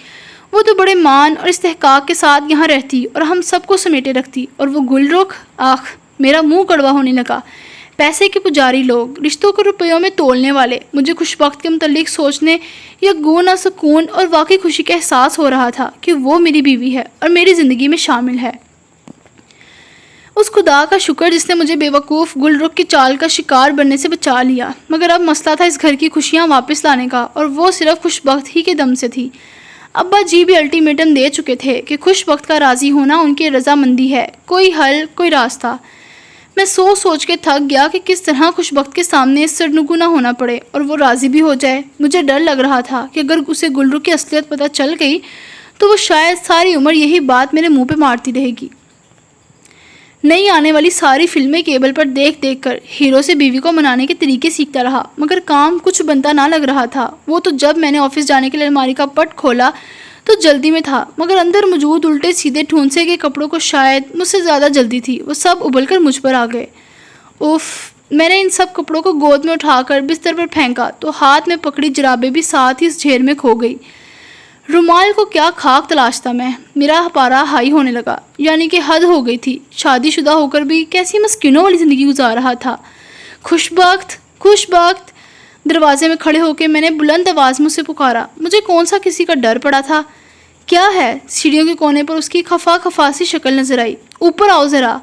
وہ تو بڑے مان اور استحقاق کے ساتھ یہاں رہتی اور ہم سب کو سمیٹے رکھتی۔ اور وہ گلرخ، آخ میرا منہ کڑوا ہونے لگا۔ پیسے کے پجاری لوگ، رشتوں کو روپیوں میں تولنے والے، مجھے خوش بخت کے متعلق سوچنے یا گونا سکون اور واقعی خوشی کا احساس ہو رہا تھا کہ وہ میری بیوی ہے اور میری زندگی میں شامل ہے۔ اس خدا کا شکر جس نے مجھے بے وقوف گلرخ کی چال کا شکار بننے سے بچا لیا، مگر اب مسئلہ تھا اس گھر کی خوشیاں واپس لانے کا، اور وہ صرف خوش بخت ہی کے دم سے تھی۔ ابا جی بھی الٹیمیٹم دے چکے تھے کہ خوش وقت کا راضی ہونا ان کی رضامندی ہے، کوئی حل کوئی راستہ۔ میں سوچ سوچ کے تھک گیا کہ کس طرح خوش وقت کے سامنے سرنگو نہ ہونا پڑے اور وہ راضی بھی ہو جائے۔ مجھے ڈر لگ رہا تھا کہ اگر اسے گلرو کی اصلیت پتہ چل گئی تو وہ شاید ساری عمر یہی بات میرے منہ پہ مارتی رہے گی۔ نئی آنے والی ساری فلمیں کیبل پر دیکھ دیکھ کر ہیرو سے بیوی کو منانے کے طریقے سیکھتا رہا، مگر کام کچھ بنتا نہ لگ رہا تھا۔ وہ تو جب میں نے آفس جانے کے لیے الماری کا پٹ کھولا تو جلدی میں تھا، مگر اندر موجود الٹے سیدھے ٹھونسے کے کپڑوں کو شاید مجھ سے زیادہ جلدی تھی، وہ سب ابل کر مجھ پر آ گئے۔ اف! میں نے ان سب کپڑوں کو گود میں اٹھا کر بستر پر پھینکا تو ہاتھ میں پکڑی جرابیں بھی ساتھ ہی اس ڈھیر میں کھو گئی۔ رومال کو کیا خاک تلاشتا میں، میرا پارا ہائی ہونے لگا، یعنی کہ حد ہو گئی تھی۔ شادی شدہ ہو کر بھی کیسی مسکینوں والی زندگی گزار رہا تھا۔ خوش بخت، خوش بخت! دروازے میں کھڑے ہو کے میں نے بلند آواز میں اسے پکارا۔ مجھے کون سا کسی کا ڈر پڑا تھا؟ کیا ہے؟ سیڑھیوں کے کونے پر اس کی خفا خفا سی شکل نظر آئی۔ اوپر آؤ ذرا،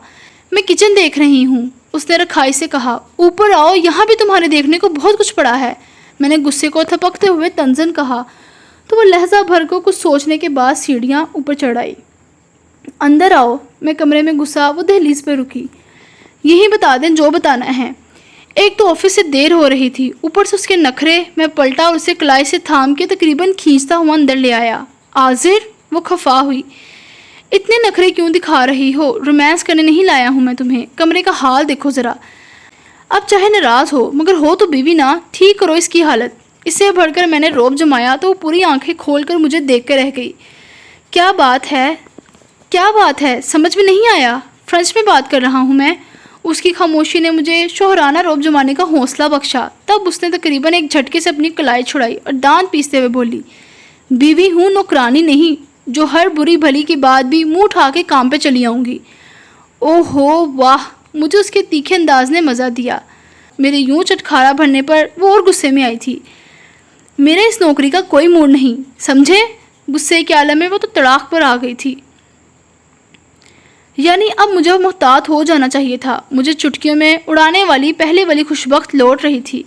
میں کچن دیکھ رہی ہوں، اس نے رکھائی سے کہا۔ اوپر آؤ، یہاں بھی تمہارے دیکھنے کو بہت کچھ پڑا ہے، میں نے غصے کو تھپکتے ہوئے طنزاً کہا، تو وہ لہجہ بھر کو کچھ سوچنے کے بعد سیڑھیاں اوپر چڑھائی۔ اندر آؤ، میں کمرے میں گھسا، وہ دہلیز پہ رکی۔ یہی بتا دیں جو بتانا ہے۔ ایک تو آفس سے دیر ہو رہی تھی، اوپر سے اس کے نخرے۔ میں پلٹا اور اسے کلائی سے تھام کے تقریباً کھینچتا ہوا اندر لے آیا۔ آذر! وہ خفا ہوئی۔ اتنے نخرے کیوں دکھا رہی ہو؟ رومانس کرنے نہیں لایا ہوں میں تمہیں، کمرے کا حال دیکھو ذرا۔ اب چاہے ناراض ہو مگر ہو تو بیوی نا، ٹھیک کرو اس کی حالت۔ اس سے بڑھ کر میں نے روب جمایا تو وہ پوری آنکھیں کھول کر مجھے دیکھ کے رہ گئی۔ کیا بات ہے؟ کیا بات ہے؟ سمجھ میں نہیں آیا؟ فرانس میں بات کر رہا ہوں میں۔ اس کی خاموشی نے مجھے شوہرانہ روب جمانے کا حوصلہ بخشا۔ تب اس نے تقریباً ایک جھٹکے سے اپنی کلائی چھڑائی اور دانت پیستے ہوئے بولی، بیوی ہوں، نوکرانی نہیں، جو ہر بری بھلی کی بات بھی منہ اٹھا کے کام پہ چلی آؤں گی۔ او ہو واہ! مجھے اس کے تیکھے انداز نے مزہ دیا۔ میرے یوں چٹکھارا بھرنے پر وہ اور غصے میں آئی تھی۔ میرے اس نوکری کا کوئی موڈ نہیں، سمجھے؟ غصے کے عالم میں وہ تو تڑاک پر آ گئی تھی۔ یعنی اب مجھے محتاط ہو جانا چاہیے تھا۔ مجھے چٹکیوں میں اڑانے والی پہلے والی خوش بخت لوٹ رہی تھی۔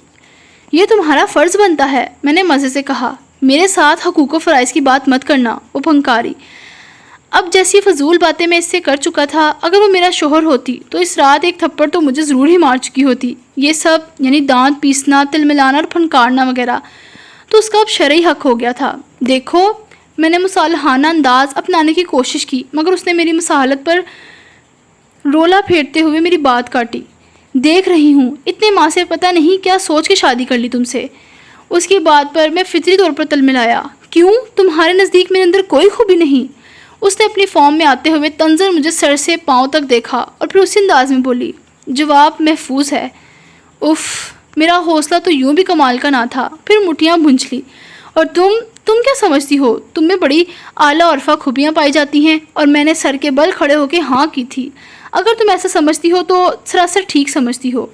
یہ تمہارا فرض بنتا ہے، میں نے مزے سے کہا۔ میرے ساتھ حقوق و فرائض کی بات مت کرنا، وہ پھنکاری۔ اب جیسی فضول باتیں میں اس سے کر چکا تھا، اگر وہ میرا شوہر ہوتی تو اس رات ایک تھپڑ تو مجھے ضرور ہی مار چکی ہوتی۔ یہ سب یعنی دانت پیسنا، تل ملانا اور پھنکارنا وغیرہ تو اس کا اب شرعی حق ہو گیا تھا۔ دیکھو، میں نے مصالحانہ انداز اپنانے کی کوشش کی مگر اس نے میری مصالحت پر رولا پھیرتے ہوئے میری بات کاٹی۔ دیکھ رہی ہوں، اتنے ماہ سے پتہ نہیں کیا سوچ کے شادی کر لی تم سے۔ اس کی بات پر میں فطری طور پر تل ملایا۔ کیوں؟ تمہارے نزدیک میرے اندر کوئی خوبی نہیں؟ اس نے اپنی فارم میں آتے ہوئے طنزاً مجھے سر سے پاؤں تک دیکھا اور پھر اسی انداز میں بولی، جواب محفوظ ہے۔ اف! میرا حوصلہ تو یوں بھی کمال کا نہ تھا۔ پھر مٹھیاں بھونج لی۔ اور تم کیا سمجھتی ہو؟ تم میں بڑی اعلیٰ عرفہ خوبیاں پائی جاتی ہیں؟ اور میں نے سر کے بل کھڑے ہو کے ہاں کی تھی۔ اگر تم ایسا سمجھتی ہو تو سراسر ٹھیک سمجھتی ہو۔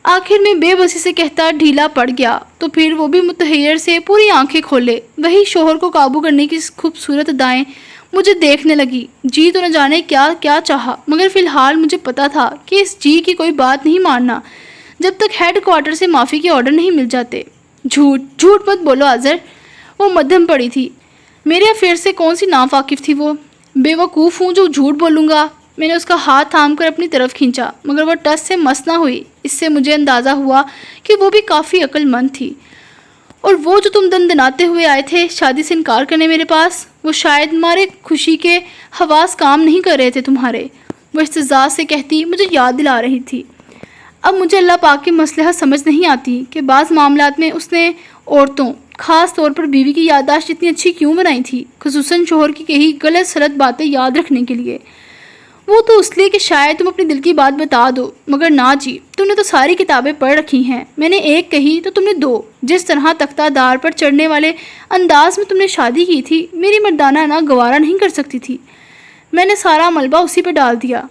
آخر میں بے بسی سے کہتا ڈھیلا پڑ گیا تو پھر وہ بھی متحیر سے پوری آنکھیں کھولے۔ وہی شوہر کو قابو کرنے کی خوبصورت ادائیں مجھے دیکھنے لگی۔ جی تو نہ جانے کیا کیا چاہا، مگر فی الحال مجھے پتا تھا کہ اس جی کی کوئی بات نہیں ماننا جب تک ہیڈ کوارٹر سے معافی کے آرڈر نہیں مل جاتے۔ جھوٹ مت بولو آذر، وہ مدھم پڑی تھی۔ میرے افیئر سے کون سی ناواقف تھی وہ؟ بے وقوف ہوں جو جھوٹ بولوں گا۔ میں نے اس کا ہاتھ تھام کر اپنی طرف کھینچا مگر وہ ٹس سے مس نہ ہوئی۔ اس سے مجھے اندازہ ہوا کہ وہ بھی کافی عقل مند تھی۔ اور وہ جو تم دندناتے ہوئے آئے تھے شادی سے انکار کرنے میرے پاس، وہ شاید مارے خوشی کے حواس کام نہیں کر رہے تھے تمہارے، وہ استزاء سے کہتی مجھے یاد دلا رہی تھی۔ اب مجھے اللہ پاک کی مصلحت سمجھ نہیں آتی کہ بعض معاملات میں اس نے عورتوں، خاص طور پر بیوی کی یادداشت اتنی اچھی کیوں بنائی تھی، خصوصاً شوہر کی کہی غلط سلط باتیں یاد رکھنے کے لیے۔ وہ تو اس لیے کہ شاید تم اپنے دل کی بات بتا دو، مگر نہ جی، تم نے تو ساری کتابیں پڑھ رکھی ہیں۔ میں نے ایک کہی تو تم نے دو۔ جس طرح تختہ دار پر چڑھنے والے انداز میں تم نے شادی کی تھی، میری مردانہ نہ گوارا نہیں کر سکتی تھی۔ میں نے سارا ملبہ اسی پہ ڈال دیا۔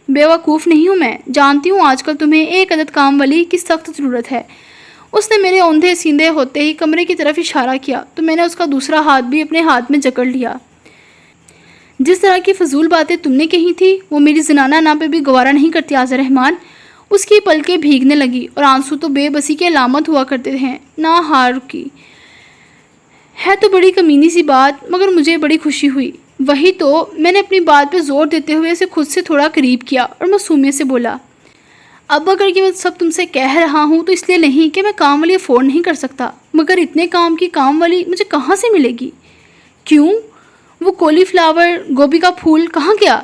بے وقوف نہیں ہوں میں، جانتی ہوں آج کل تمہیں ایک عدد کام والی کی سخت ضرورت ہے۔ اس نے میرے اوندھے سیندھے ہوتے ہی کمرے کی طرف اشارہ کیا تو میں نے اس کا دوسرا ہاتھ بھی اپنے ہاتھ میں جکڑ لیا۔ جس طرح کی فضول باتیں تم نے کہی تھی وہ میری زنانہ نا پہ بھی گوارا نہیں کرتی آذر رحمان۔ اس کی پلکیں بھیگنے لگی اور آنسو تو بے بسی کی علامت ہوا کرتے ہیں۔ نہ ہار کی ہے تو بڑی کمینی سی بات، مگر مجھے بڑی خوشی ہوئی۔ وہی تو میں نے اپنی بات پہ زور دیتے ہوئے اسے خود سے تھوڑا قریب کیا اور معصومیت سے بولا، اب اگر یہ میں سب تم سے کہہ رہا ہوں تو اس لیے نہیں کہ میں کام والی افورڈ نہیں کر سکتا، مگر اتنے کام کی کام والی مجھے کہاں سے ملے گی؟ کیوں؟ وہ کولی فلاور، گوبھی کا پھول کہاں گیا؟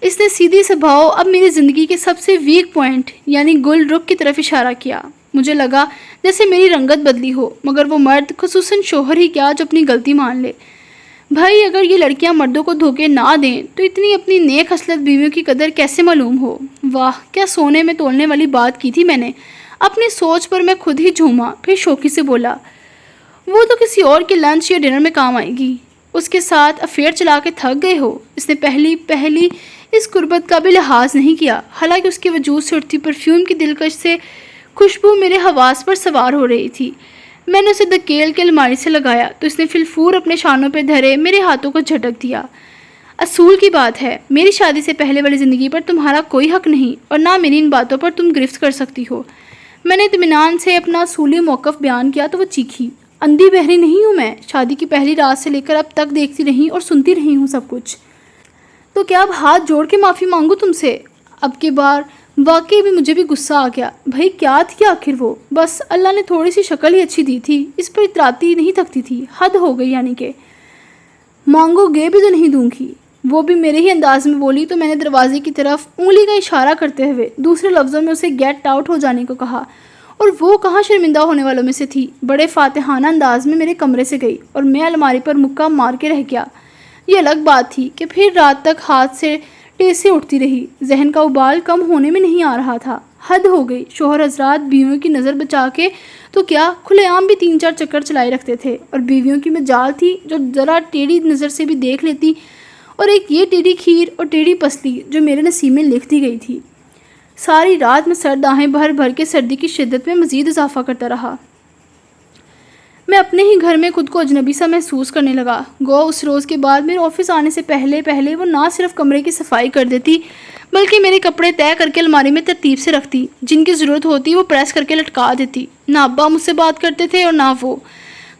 اس نے سیدھی سے بھاؤ اب میری زندگی کے سب سے ویک پوائنٹ یعنی گل رخ کی طرف اشارہ کیا۔ مجھے لگا جیسے میری رنگت بدلی ہو، مگر وہ مرد، خصوصاً شوہر ہی کیا جو اپنی غلطی مان لے۔ بھائی اگر یہ لڑکیاں مردوں کو دھوکے نہ دیں تو اتنی اپنی نیک خصلت بیویوں کی قدر کیسے معلوم ہو؟ واہ، کیا سونے میں تولنے والی بات کی تھی میں نے۔ اپنی سوچ پر میں خود ہی جھوما، پھر شوخی سے بولا، وہ تو کسی اور کے لنچ یا ڈنر میں کام آئے گی۔ اس کے ساتھ افیئر چلا کے تھک گئے ہو؟ اس نے پہلی اس قربت کا بھی لحاظ نہیں کیا، حالانکہ اس کے وجود سے اٹھتی پرفیوم کی دلکش سے خوشبو میرے حواس پر سوار ہو رہی تھی۔ میں نے اسے دھکیل کے الماری سے لگایا تو اس نے فلفور اپنے شانوں پہ دھرے میرے ہاتھوں کو جھٹک دیا۔ اصول کی بات ہے، میری شادی سے پہلے والی زندگی پر تمہارا کوئی حق نہیں، اور نہ میری ان باتوں پر تم گرفت کر سکتی ہو۔ میں نے اطمینان سے اپنا اصولی موقف بیان کیا تو وہ چیخی، اندھی بہری نہیں ہوں میں، شادی کی پہلی رات سے لے کر اب تک دیکھتی رہی اور سنتی رہی ہوں سب کچھ۔ تو کیا اب ہاتھ جوڑ کے معافی مانگوں تم سے؟ اب کی بار واقعی بھی مجھے بھی غصہ آ گیا۔ بھائی کیا تھی آخر وہ؟ بس اللہ نے تھوڑی سی شکل ہی اچھی دی تھی، اس پر اتراتی نہیں تھکتی تھی، حد ہو گئی یعنی کہ مانگو گے بھی تو نہیں دوں گی۔ وہ بھی میرے ہی انداز میں بولی تو میں نے دروازے کی طرف انگلی کا اشارہ کرتے ہوئے دوسرے لفظوں میں اسے گیٹ آؤٹ ہو جانے کو کہا، اور وہ کہاں شرمندہ ہونے والوں میں سے تھی، بڑے فاتحانہ انداز میں میرے کمرے سے گئی اور میں الماری پر مکہ مار کے رہ گیا۔ یہ الگ بات تھی کہ پھر رات تک ہاتھ سے ٹیسے اٹھتی رہی، ذہن کا ابال کم ہونے میں نہیں آ رہا تھا۔ حد ہو گئی، شوہر حضرات بیویوں کی نظر بچا کے تو کیا کھلے عام بھی 3-4 چکر چلائے رکھتے تھے، اور بیویوں کی مجال تھی جو ذرا ٹیڑھی نظر سے بھی دیکھ لیتی، اور ایک یہ ٹیڑھی کھیر اور ٹیڑھی پسلی جو میرے نصیب میں لکھ دی گئی تھی۔ ساری رات میں سرد آہیں بھر بھر کے سردی کی شدت میں مزید اضافہ کرتا رہا۔ میں اپنے ہی گھر میں خود کو اجنبی سا محسوس کرنے لگا۔ گو اس روز کے بعد میرے آفس آنے سے پہلے وہ نہ صرف کمرے کی صفائی کر دیتی بلکہ میرے کپڑے طے کر کے الماری میں ترتیب سے رکھتی، جن کی ضرورت ہوتی وہ پریس کر کے لٹکا دیتی۔ نہ ابا مجھ سے بات کرتے تھے اور نہ وہ،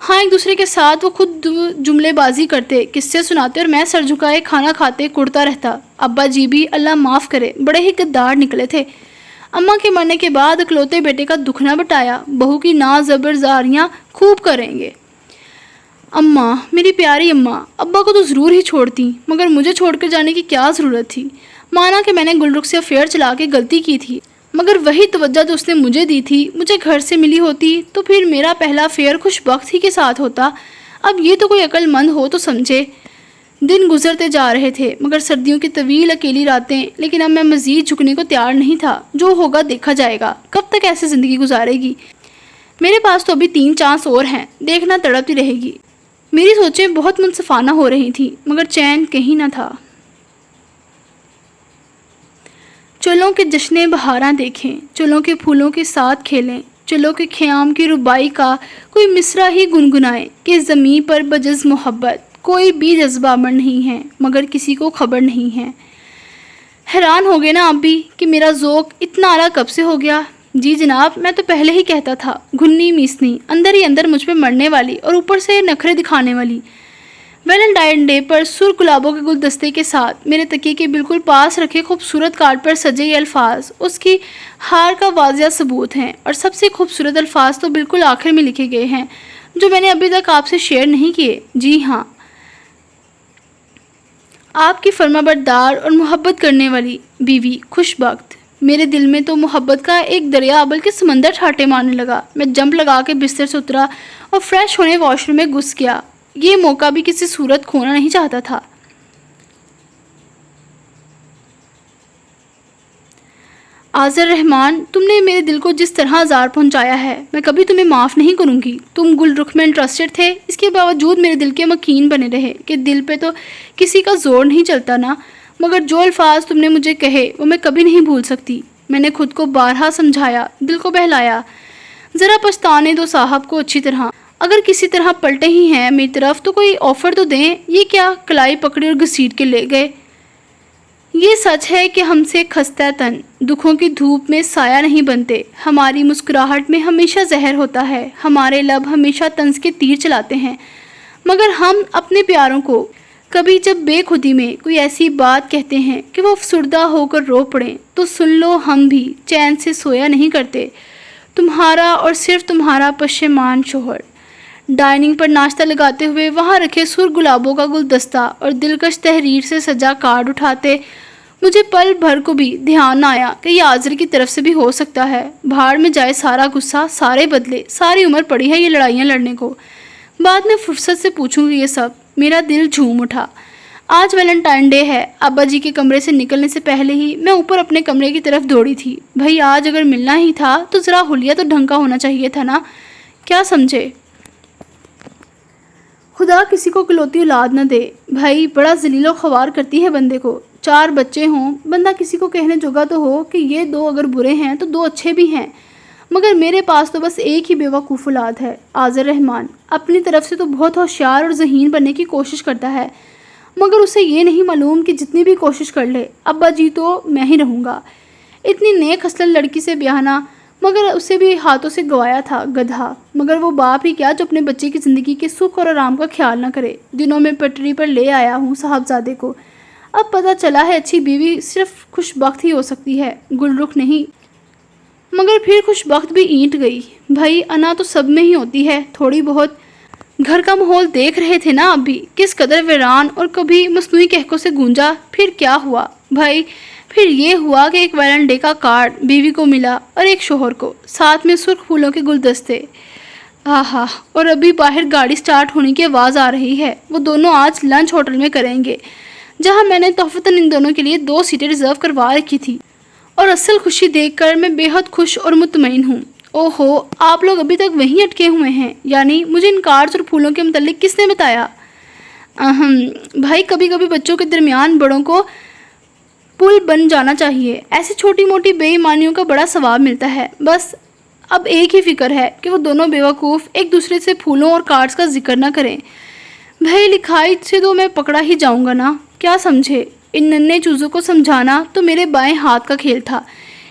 ہاں ایک دوسرے کے ساتھ وہ خود جملے بازی کرتے، قصے سناتے، اور میں سر جھکائے کھانا کھاتے کڑتا رہتا۔ ابا جی بھی اللہ معاف کرے بڑے ہی غدار نکلے تھے۔ اماں کے مرنے کے بعد اکلوتے بیٹے کا دکھ نہ بٹایا، بہو کی ناز زبر زاریاں خوب کریں گے۔ اماں، میری پیاری اماں، ابا کو تو ضرور ہی چھوڑتی، مگر مجھے چھوڑ کر جانے کی کیا ضرورت تھی؟ مانا کہ میں نے گل رخ سے افیئر چلا کے غلطی کی تھی، مگر وہی توجہ جو اس نے مجھے دی تھی مجھے گھر سے ملی ہوتی تو پھر میرا پہلا افیئر خوش بخت ہی کے ساتھ ہوتا۔ اب یہ تو کوئی عقل مند ہو تو سمجھے۔ دن گزرتے جا رہے تھے مگر سردیوں کی طویل اکیلی راتیں، لیکن اب میں مزید جھکنے کو تیار نہیں تھا۔ جو ہوگا دیکھا جائے گا، کب تک ایسے زندگی گزارے گی؟ میرے پاس تو ابھی 3 چانس اور ہیں، دیکھنا تڑپتی رہے گی۔ میری سوچیں بہت منصفانہ ہو رہی تھیں مگر چین کہیں نہ تھا۔ چلوں کے جشن بہاراں دیکھیں، چلوں کے پھولوں کے ساتھ کھیلیں، چلو کہ خیام کی ربائی کا کوئی مصرع ہی گنگنائے کہ زمیں پر بجز محبت کوئی بھی جذبہ امر نہیں ہے مگر کسی کو خبر نہیں ہے۔ حیران ہو گئے نا آپ بھی کہ میرا ذوق اتنا اعلیٰ کب سے ہو گیا؟ جی جناب، میں تو پہلے ہی کہتا تھا، گھنی میسنی، اندر ہی اندر مجھ پہ مرنے والی اور اوپر سے نخرے دکھانے والی۔ ویلنٹائن ڈے پر سر گلابوں کے گلدستے کے ساتھ میرے تکیے کے بالکل پاس رکھے خوبصورت کارڈ پر سجے یہ الفاظ اس کی ہار کا واضح ثبوت ہیں، اور سب سے خوبصورت الفاظ تو بالکل آخر میں لکھے گئے ہیں جو میں نے ابھی تک آپ سے شیئر نہیں کیے۔ جی ہاں، آپ کی فرما بردار اور محبت کرنے والی بیوی خوش بخت۔ میرے دل میں تو محبت کا ایک دریا بلکہ سمندر ٹھاٹے مارنے لگا۔ میں جمپ لگا کے بستر سے اترا اور فریش ہونے واش روم میں گھس گیا۔ یہ موقع بھی کسی صورت کھونا نہیں چاہتا تھا۔ آذر رحمان، تم نے میرے دل کو جس طرح آزار پہنچایا ہے میں کبھی تمہیں معاف نہیں کروں گی۔ تم گل رخ میں انٹرسٹڈ تھے، اس کے باوجود میرے دل کے مکین بنے رہے کہ دل پہ تو کسی کا زور نہیں چلتا نا، مگر جو الفاظ تم نے مجھے کہے وہ میں کبھی نہیں بھول سکتی۔ میں نے خود کو بارہا سمجھایا، دل کو بہلایا، ذرا پچھتانے دو صاحب کو اچھی طرح، اگر کسی طرح پلٹے ہی ہیں میری طرف تو کوئی آفر تو دیں۔ یہ کیا کلائی پکڑی اور گھسیٹ کے لے گئے؟ یہ سچ ہے کہ ہم سے خستہ تن دکھوں کی دھوپ میں سایہ نہیں بنتے، ہماری مسکراہٹ میں ہمیشہ زہر ہوتا ہے، ہمارے لب ہمیشہ طنز کے تیر چلاتے ہیں، مگر ہم اپنے پیاروں کو کبھی جب بے خودی میں کوئی ایسی بات کہتے ہیں کہ وہ افسردہ ہو کر رو پڑیں تو سن لو ہم بھی چین سے سویا نہیں کرتے۔ تمہارا اور صرف تمہارا پشیمان شوہر۔ ڈائننگ پر ناشتہ لگاتے ہوئے وہاں رکھے سرخ گلابوں کا گلدستہ اور دلکش تحریر سے سجا کارڈ اٹھاتے مجھے پل بھر کو بھی دھیان نہ آیا کہ یہ آذر کی طرف سے بھی ہو سکتا ہے۔ بھاڑ میں جائے سارا غصہ، سارے بدلے، ساری عمر پڑی ہے یہ لڑائیاں لڑنے کو، بعد میں فرصت سے پوچھوں گی یہ سب۔ میرا دل جھوم اٹھا۔ آج ویلنٹائن ڈے ہے۔ ابا جی کے کمرے سے نکلنے سے پہلے ہی میں اوپر اپنے کمرے کی طرف دوڑی تھی۔ بھائی آج اگر ملنا ہی تھا تو ذرا حلیہ تو ڈھنگ کا ہونا چاہیے تھا نا، کیا سمجھے؟ خدا کسی کو اکلوتی اولاد نہ دے۔ بھائی بڑا ذلیل و خوار کرتی ہے بندے کو۔ 4 بچے ہوں، بندہ کسی کو کہنے جوگا تو ہو کہ یہ 2 اگر برے ہیں تو 2 اچھے بھی ہیں، مگر میرے پاس تو بس ایک ہی بیوقوف اولاد ہے، آذر رحمان۔ اپنی طرف سے تو بہت ہوشیار اور ذہین بننے کی کوشش کرتا ہے، مگر اسے یہ نہیں معلوم کہ جتنی بھی کوشش کر لے ابا جی تو میں ہی رہوں گا۔ اتنی نیک خصلت لڑکی سے بیاہنا، مگر اسے بھی ہاتھوں سے گوایا تھا، گدھا۔ مگر وہ باپ ہی کیا جو اپنے بچے کی زندگی کے سکھ اور آرام کا خیال نہ کرے۔ دنوں میں پٹری پر لے آیا ہوں صاحبزادے کو، اب پتہ چلا ہے اچھی بیوی صرف خوش بخت ہی ہو سکتی ہے، گل رخ نہیں۔ مگر پھر خوش بخت بھی اینٹ گئی۔ بھائی انا تو سب میں ہی ہوتی ہے تھوڑی بہت۔ گھر کا ماحول دیکھ رہے تھے نا آپ بھی، کس قدر ویران اور کبھی مصنوعی کہکوں سے گونجا۔ پھر کیا ہوا بھائی؟ پھر یہ ہوا کہ ایک ویلنٹائن ڈے کا کارڈ بیوی کو ملا اور ایک شوہر کو، ساتھ میں سرخ پھولوں کے گلدستے۔ آہا، اور ابھی باہر گاڑی سٹارٹ ہونے کی آواز آ رہی ہے۔ وہ دونوں آج لنچ ہوٹل میں کریں گے، جہاں میں نے تحفتاً ان دونوں کے لیے 2 سیٹیں ریزرو کروا رکھی تھی، اور اصل خوشی دیکھ کر میں بے حد خوش اور مطمئن ہوں۔ اوہو، آپ لوگ ابھی تک وہیں اٹکے ہوئے ہیں، یعنی مجھے ان کارڈز اور پھولوں کے متعلق کس نے بتایا؟ بھائی کبھی کبھی بچوں کے درمیان بڑوں کو پل بن جانا چاہیے، ایسی چھوٹی موٹی بے ایمانیوں کا بڑا ثواب ملتا ہے۔ بس اب ایک ہی فکر ہے کہ وہ دونوں بیوقوف ایک دوسرے سے پھولوں اور کارڈز کا ذکر نہ کریں۔ بھائی لکھائی سے تو میں پکڑا ہی جاؤں گا نا، کیا سمجھے؟ ان ننھے چوزوں کو سمجھانا تو میرے بائیں ہاتھ کا کھیل تھا،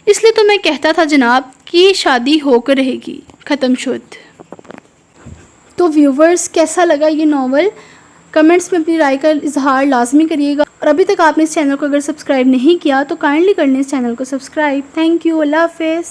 اس لیے تو میں کہتا تھا جناب کہ یہ شادی ہو کر رہے گی۔ ختم شد۔ تو ویورز کیسا لگا یہ ناول؟ کمنٹس میں اپنی رائے کا اظہار لازمی کریے گا، اور ابھی تک آپ نے اس چینل کو اگر سبسکرائب نہیں کیا تو کائنڈلی کر لیں اس چینل کو سبسکرائب۔ تھینک یو، اللہ حافظ۔